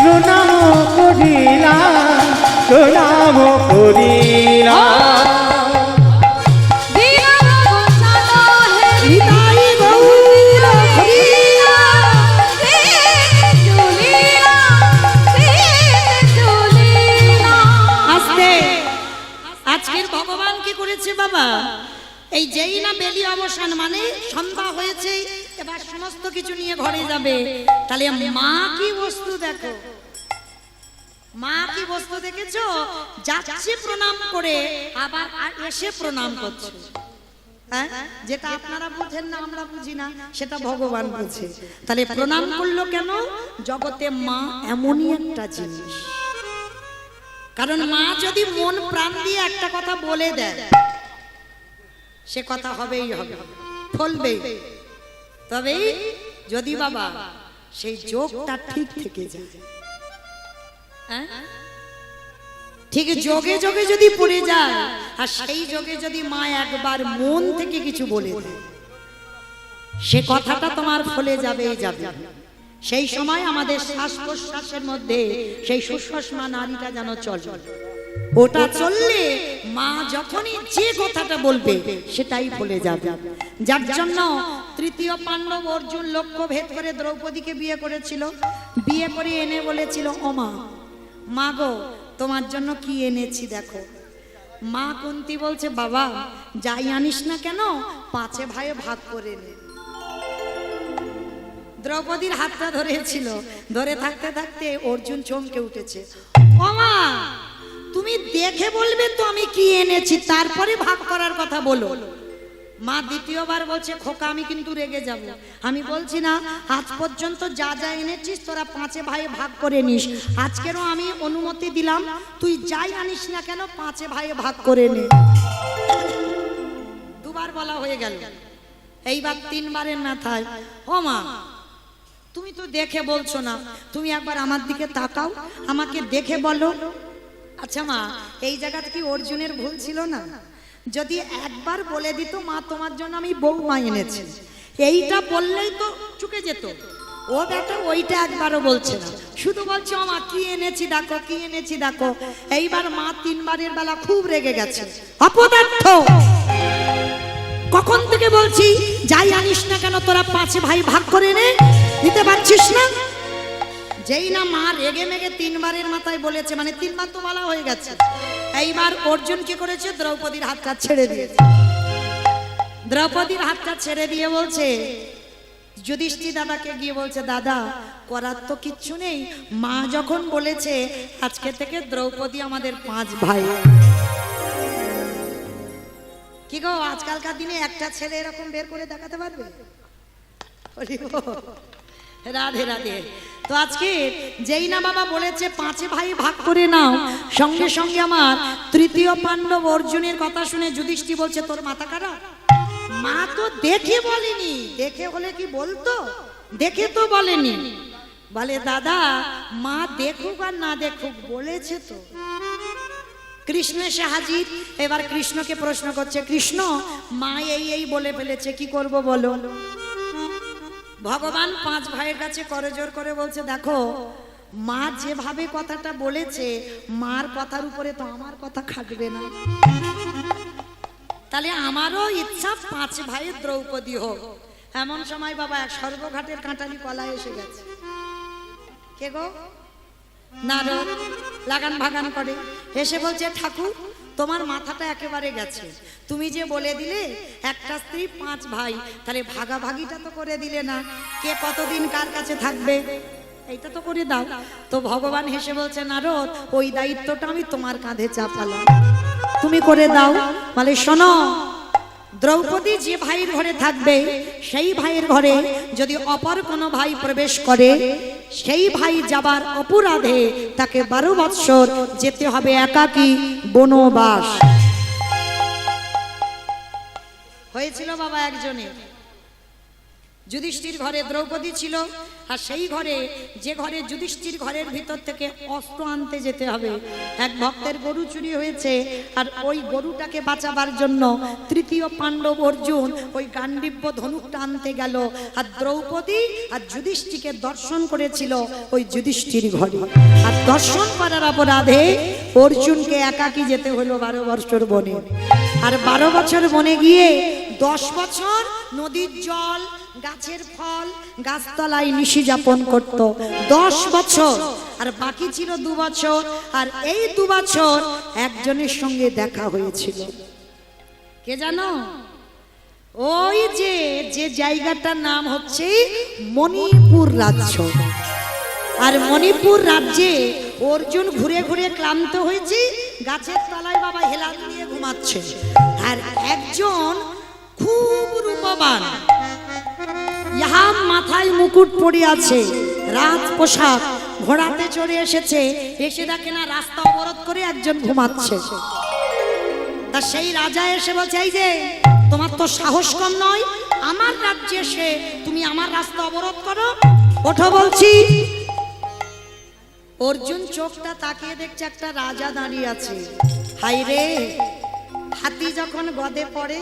প্রণাম করিলাম, প্রণাম করিলাম। হৃদয় গৌর হরিয়া আস্তে। আজকের ভগবান কি করেছে বাবা? এই যেই না বেলি অবসান মানে সন্ধ্যা হয়েছে, এবার সমস্ত কিছু নিয়ে ঘরে যাবে। তাহলে মা কি বস্তু দেখো, মা কি বস্তু দেখেছো? যাচ্ছে প্রণাম করে আবার এসে প্রণাম করছে। হ্যাঁ, যেটা আপনারা বুঝেন না আমরা বুঝি না, সেটা ভগবান বুঝে। তাহলে প্রণাম করলো কেন? জগতে মা এমনই একটা জিনিস। কারণ মা যদি মন প্রাণ দিয়ে একটা কথা বলে দেয়, সে কথা হবেই হবে, ফলবে। তবে যদি বাবা সেই যোগটা ঠিক থেকে যায়, হ্যাঁ, ঠিক যোগে যোগে যদি পড়ে যায়, আর সেই যোগে যদি মা একবার মন থেকে কিছু বলে দেয়, সে কথাটা তোমার ফলে যাবেই যাবে। সেই সময় আমাদের শ্বাস প্রশ্বাসের মধ্যে সেই সুষমা নারীটা যেন চলে, ওটা চললে মা যখনই যে কথাটা বলবে সেটাই ফলে যাবে। যার জন্য তৃতীয় পাণ্ডব অর্জুন লক্ষ্য ভেদ করে দ্রৌপদীকে বিয়ে করেছিল। বিয়ে করে এনে বলেছিল, ও মা, মা গো তোমার জন্য কি এনেছি দেখো। মা কুন্তী বলছে, বাবা যাই আনিস না কেন পাঁচে ভাইয়ে ভাগ করে নে। দ্রৌপদীর হাতটা ধরেছিল, ধরে থাকতে থাকতে অর্জুন চমকে উঠেছে। ও মা, তুমি দেখে বলবে তো আমি কি এনেছি, তারপরে ভাগ করার কথা বলো। মা দ্বিতীয়বার বলছে, খোকা আমি কিন্তু রেগে যাব। আমি বলছি না আজ পর্যন্ত যা যা এনেছিস তোরা পাঁচে ভাইয়ে ভাগ করে নিস। আজকেরও আমি অনুমতি দিলাম, তুই যাই আনিস না কেন পাঁচে ভাইয়ে ভাগ করে নে। দুবার বলা হয়ে গেল, এইবার তিনবারের মাথায়, ও মা তুমি তো দেখে বলছো না, তুমি একবার আমার দিকে তাকাও, আমাকে দেখে বলো। আচ্ছা মা, এই জায়গাটা কি অর্জুনের ভুল ছিল না? যদি একবার বলে দিত, মা তোমার জন্য আমি বৌমা এনেছি, এইটা বললেই তো চুকে যেত। ও বেটা ওইটা একবারও বলছে না, শুধু বলছে ও মা কি এনেছি দেখো, কি এনেছি দেখো। এইবার মা তিনবারের বেলা খুব রেগে গেছে। অপদার্থ, কখন থেকে বলছি যাই আনিস না কেন তোরা পাঁচে ভাই ভাগ করে নে, দিতে পারছিস না। যেই না মা রেগে মেগে তিনবারের মাথায় বলেছে, মানে তিনবার তো বলা হয়ে গেছে। এইবার অর্জুন কি করেছে? দ্রৌপদীর হাতটা ছেড়ে দিয়েছে। দ্রৌপদীর হাতটা ছেড়ে দিয়ে বলছে, যুধিষ্ঠির দাদাকে গিয়ে বলছে, দাদা করার তো কিচ্ছু নেই, মা যখন বলেছে আজকে থেকে দ্রৌপদী আমাদের পাঁচ ভাই। কি গো, আজকালকার দিনে একটা ছেলে এরকম বের করে দেখাতে পারবে? রাধে রাধে। তো আজকে যেই না বাবা বলেছে পাঁচে ভাই ভাগ করে নাও, সঙ্গে সঙ্গে আমার তৃতীয় পাণ্ডব অর্জুনের কথা শুনে যুধিষ্ঠির বলছে, তোর মাথা খারাপ? মা তো দেখে বলেনি, দেখে হলে কি বলতো, দেখে তো বলেনি। বলে দাদা মা দেখুক আর না দেখুক বলেছে তো। কৃষ্ণ এসে হাজির। এবার কৃষ্ণকে প্রশ্ন করছে, কৃষ্ণ মা এই এই বলে ফেলেছে, কি করব বলো। ভগবান পাঁচ ভাইয়ের কাছে করজোর করে বলছে, দেখো মা যেভাবে কথাটা বলেছে, মার কথার উপরে তো আমার কথা খাটবে না। তাহলে আমারও ইচ্ছা পাঁচ ভাইয়ের দ্রৌপদী হোক। এমন সময় বাবা এক সর্বঘাটের কাঁটালি কলা এসে গেছে। কে গো? নারদ লাগান ভাগান করে, এসে বলছে ঠাকুর তোমার মাথাটা একেবারে গেছে। তুমি যে বলে দিলে একটা স্ত্রী 5 ভাই, তাহলে ভাগাভাগিটা তো করে দিলে না, কে কতদিন কার কাছে থাকবে এইটা তো করে দাও। তো ভগবান হেসে বলছে নারদ ওই দায়িত্বটা আমি তোমার কাঁধে চাপালাম, তুমি করে দাও। বলে শোনো, দ্রৌপদী যে ভাইয়ের ঘরে থাকবে সেই ভাইয়ের ঘরে যদি অপর কোনো ভাই প্রবেশ করে, সেই ভাই যাবার অপরাধে তাকে 12 বৎসর যেতে হবে একাকী বনবাস। হয়েছিল বাবা একজনের, যুধিষ্ঠির ঘরে দ্রৌপদী ছিল, আর সেই ঘরে যে ঘরে যুধিষ্ঠির ঘরের ভিতর থেকে অস্ত্র আনতে যেতে হবে, এক ভক্তের গরু চুরি হয়েছে, আর ওই গরুটাকে বাঁচাবার জন্য তৃতীয় পাণ্ডব অর্জুন ওই গান্ডীব্য ধনুকটা আনতে গেল, আর দ্রৌপদী আর যুধিষ্ঠিরকে দর্শন করেছিল ওই যুধিষ্ঠির ঘরে, আর দর্শন করার অপরাধে অর্জুনকে একাকী যেতে হলো 12 বছর বনে। আর 12 বছর বনে গিয়ে 10 বছর নদীর জল গাছের ফল গাছতলায় নিশি যাপন করত 10 বছর, আর বাকি ছিল 2 বছর। আর এই 2 বছর একজনের সঙ্গে দেখা হয়েছিল, কে জানো? ওই যে জায়গাটার নাম হচ্ছে মণিপুর রাজ্য। আর মণিপুর রাজ্যে অর্জুন ঘুরে ঘুরে ক্লান্ত হয়েছে, গাছের তলায় বাবা হেলান দিয়ে ঘুমাচ্ছে, আর একজন খুব রূপবান, ইহা মাথায় মুকুট পরে আছে, রাজ পোশাক, ঘোড়াতে চড়ে এসেছে, এসে দেখে না রাস্তা অবরোধ করে একজন ঘুমাচ্ছে। তা সেই রাজা এসে বলছে এই যে তোমার তো সাহস কম নয়, আমার রাজ্যে এসে তুমি আমার রাস্তা অবরোধ করো, ওঠো বলছি। অর্জুন চোখটা তাকিয়ে দেখছে একটা রাজা দাঁড়িয়ে আছে। হাই রে, হাতি যখন গদে পড়ে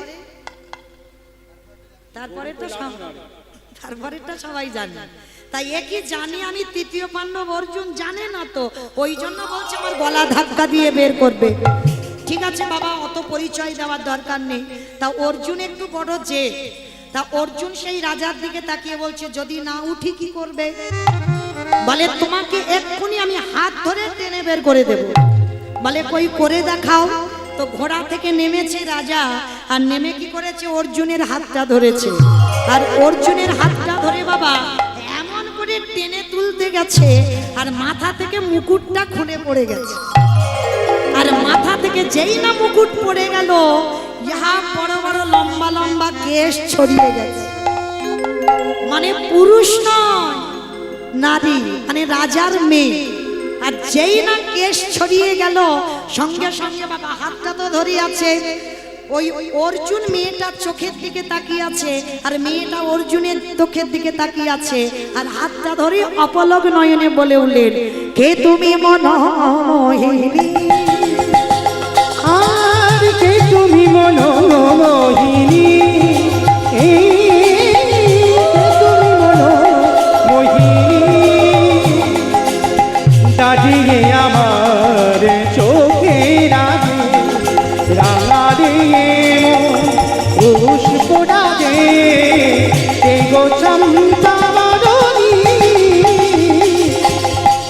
তারপরেটা সবাই জানে, তাই একই জানি আমি তৃতীয় পাণ্ডব অর্জুন জানে না, তো ওই জন্য বলছে আমার গলা ধাক্কা দিয়ে বের করবে। ঠিক আছে বাবা, অত পরিচয় দেওয়ার দরকার নেই। তা অর্জুন একটু বড় যে, তা অর্জুন সেই রাজার দিকে তাকিয়ে বলছে যদি না উঠি কি করবে? বলে তোমাকে এক্ষুনি আমি হাত ধরে টেনে বের করে দেব। বলে কই করে দেখাও। তো ঘোড়া থেকে নেমেছে রাজা, আর নেমে কি করেছে অর্জুনের হাতটা ধরেছে, আর অর্জুনের হাতটা ধরে বাবা এমন করে টেনে তুলতে গেছে, আর মাথা থেকে মুকুটটা খুলে পড়ে গেছে। আর মাথা থেকে যেই না মুকুট পড়ে গেল, ইহা বড় বড় লম্বা লম্বা কেশ ছড়িয়ে গেছে। মানে পুরুষ নয়, নারী, মানে রাজার মেয়ে। আর যেই না কেশ ছড়িয়ে গেল, সঙ্গে সঙ্গে বাবা হাতটা তো ধরে আছে, ওই অর্জুন মেয়েটার চোখের দিকে তাকিয়ে আছে, আর মেয়েটা অর্জুনের চোখের দিকে তাকিয়ে আছে, আর হাতটা ধরে অপলক নয়নে বলে উঠলেন কে তুমি মনোমোহিনী, আর কে তুমি মনোমোহিনী, কে তুমি মনোমোহিনী, দাঁড়িয়ে আমার চোখের আগে রাঙা দিয়ে পুষ্প ডাকে, কে গো চম্পাবরণী,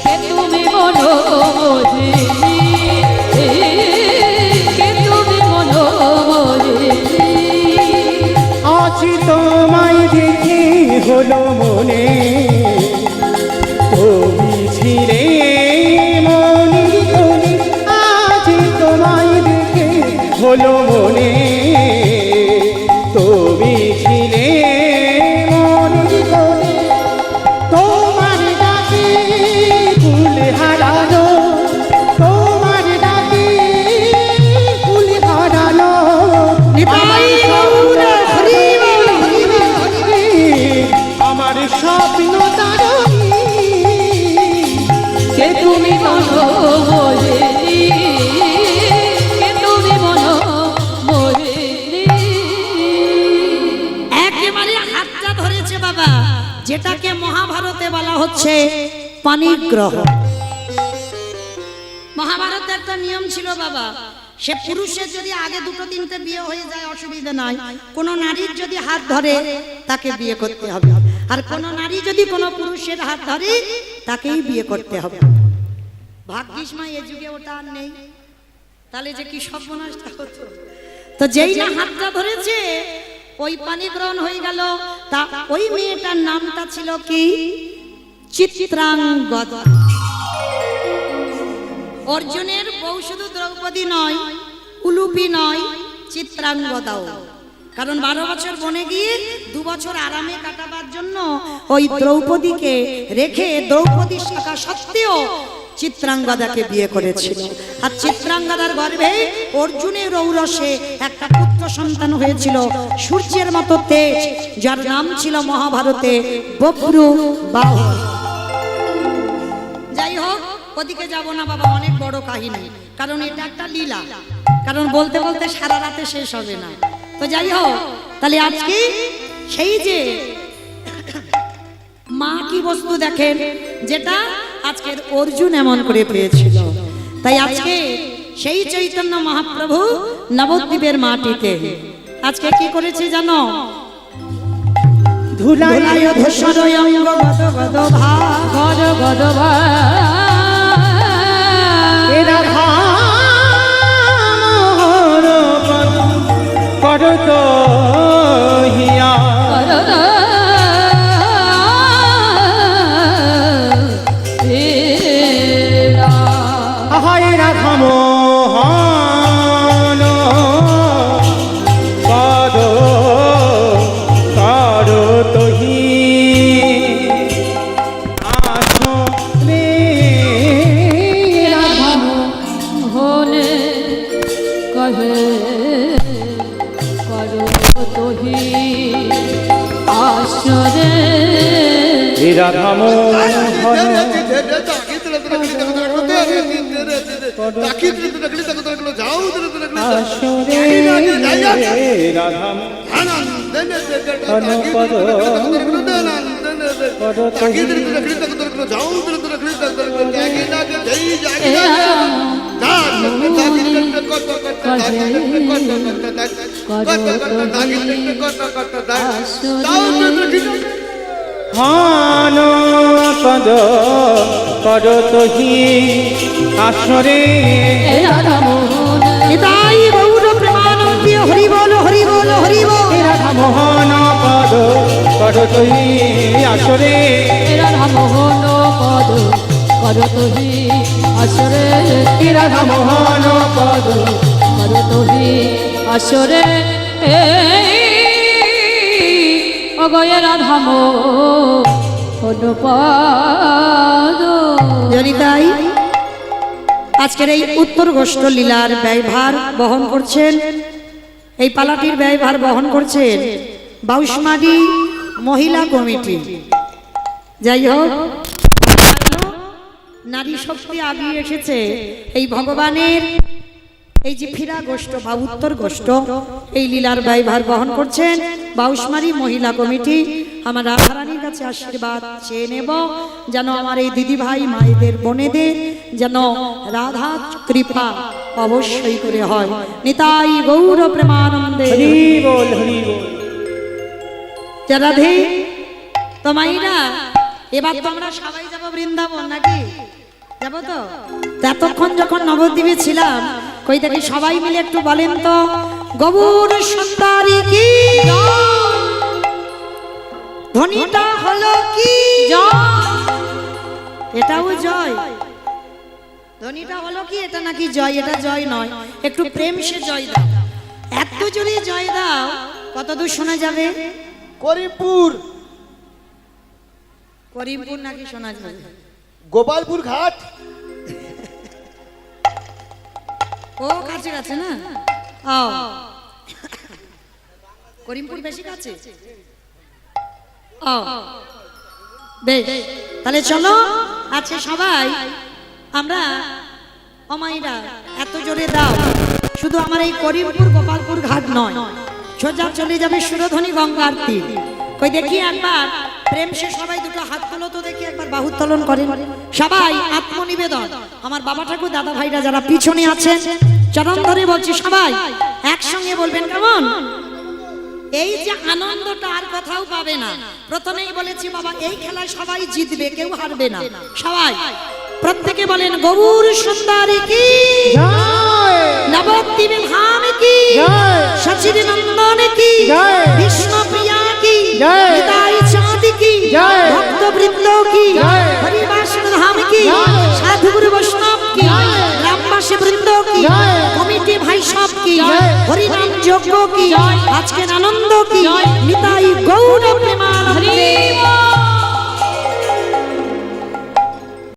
কে তুমি মনোমোহিনী, কে তুমি মনোমোহিনী, আজ তোমায় দেখে হলো মনে তুমি ছিলে মনির কোণে, আজ তোমায় দেখে হলো মনে তুমি ছিলে মনির কোণে, তোমার ডাকে ফুল হারালো, তোমার ডাকে ফুল হারালো, আমার স্বপ্ন তারণী, কে তুমি মনোমোহিনী, কে তুমি মনোমোহিনী। একেবারে হাতটা ধরেছে বাবা, যেটাকে মহাভারতে বলা হচ্ছে পাণিগ্রহ। মহাভারতে একটা নিয়ম ছিল বাবা, সে পুরুষের যদি আগে 2-3টে বিয়ে হয়ে যায় অসুবিধা নাই, কোন নারীর যদি হাত ধরে তাকে বিয়ে করতে হবে, আর কোন নারী যদি কোনো পুরুষের হাত ধরে তাকেই বিয়ে করতে হবে। ভাগ্যিস মা এ যুগে ওটা আর নেই, তাহলে যে কি সর্বনাশটা হতো। তো যেই না হাতটা ধরেছে ওই পানি গ্রহণ হয়ে গেল। তা ওই মেয়েটার নামটা ছিল কি? চিত্রাঙ্গদা। অর্জুনের বউ শুধু দ্রৌপদী নয়, উলুপি নয়, চিত্রাঙ্গদাও। কারণ 12 বছর বনে গিয়ে 2 বছর আরামে কাটাবার জন্য ওই দ্রৌপদীকে রেখে দ্রৌপদীর শাখা সত্ত্বেও চিত্রাঙ্গদাকে বিয়ে করেছিল। আর চিত্রাঙ্গদার গর্ভে অর্জুনের ঔরসে একটা পুত্র সন্তান হয়েছিল, সূর্যের মতো তেজ, যার নাম ছিল মহাভারতে বব্রু বাহু। যাই হোক, ওদিকে যাব না বাবা, অনেক বড় কাহিনী, কারণ এটা একটা লীলা, কারণ বলতে বলতে সারা রাতে শেষ হবে না। তো যাই হোক, তাহলে আজকে সেই যে মা কি বস্তু দেখেন, যেটা আজকের অর্জুন এমন করে পেয়েছিল। তাই আজকে সেই চৈতন্য মহাপ্রভু নবদ্বীপের মাটিতে আজকে কি করেছে জানো? ধুলাই ধুলায় ধূসর অঙ্গ গদ গদ ভাব, গদ গদ এরা ভামর করত হিয়া আহায় রাধা মোহন পদ করত হি আসনে হলে কহে করো তোহি আসরে রাধা মোহন হান পদ করত হি আসরে নিতাই গৌর প্রেমানন্দে হরি বল হরি বল হরি বল। রাধা মোহন পদ করত হি আসরে রাধা মোহন পদ করতহি আসরে রাধা মোহন পদ করতহি আসরে অগয় রাধা মোহন পদ। জানি তাই আজকের এই উত্তর গোষ্ঠ লীলার ব্যয়ভার বহন করছেন, এই পালাটির ব্যয়ভার বহন করছেন বাউসমারি মহিলা কমিটি। যাই হোক, নারী শক্তি আগিয়ে এসেছে এই ভগবানের এই যে ফিরা গোষ্ঠ বা উত্তর গোষ্ঠ, এই লীলার ব্যয়ভার বহন করছেন বাউসমারি মহিলা কমিটি। আমার রাধারানীর কাছে আশীর্বাদ চেয়ে নেব যেন আমার এই দিদি ভাই মায়েদের বোনেদের যেন রাধা কৃপা অবশ্যই করে হয়। নিতাই গৌর প্রেমানন্দে হরি বল হরি বল। রাধে। তো মাইরা, এবার তো আমরা সবাই যাবো বৃন্দাবন, নাকি যাবো? তো এতক্ষণ যখন নবদ্বীপে ছিলাম, কই দেখি সবাই মিলে একটু বলেন তো, গৌর সুন্দরী কি ধ্বনিটা হলো কি এটাও জয়, ধ্বনিটা হলো কি এটা নাকি জয়? এটা জয় নয়, একটু প্রেম সে জয় দাও। এত জোরে জয় দাও, কত দূর শোনা যাবে? করিমপুর, করিমপুর নাকি শোনা যাবে? গোপালপুর ঘাট। ও কাছে কাছে না? ও করিমপুর বেশি কাছে? ও বেশ, তাহলে চলো আচ্ছা সবাই আমরা অমাইরা এত জোরে দাও। শুধু আমার এই করিমপুর গোপালপুর ঘাট নয়, সোজা চলে যাবে সুরধ্বনি গঙ্গার তীর। কই দেখি একবার প্রেম সে সবাই দুটো হাত তোলো তো দেখি, একবার বাহু উত্তোলন করেন সবাই। আত্মনিবেদন আমার বাবা ঠাকুর দাদা ভাইরা যারা পিছনে আছেন চরণ ধরে বলছি, সবাই একসঙ্গে বলবেন কেমন? এই যে আনন্দটা আর কোথাও পাবে না। প্রথমেই বলেছি বাবা, এই খেলায় সবাই জিতবে, কেউ হারবে না। সবাই প্রত্যেকে বলেন গৌর সুন্দরী কি জয় নবদ্বীপ ধাম কি জয় সচির নন্দন কি জয় বিষ্ণুপ্রিয়া কি জয় নিতাই চাঁদ কি জয় ভক্তবৃন্দ কি জয় হরিবাসন ধাম কি জয় সাধুগুরু বৈষ্ণব কি জয় গ্রামবাসী বৃন্দ কি জয় কমিটি ভাই সব কি জয় হরিনাম যজ্ঞ কি জয় আজকের আনন্দ কি জয় নিতাই গৌর প্রেমানন্দে হরি বল।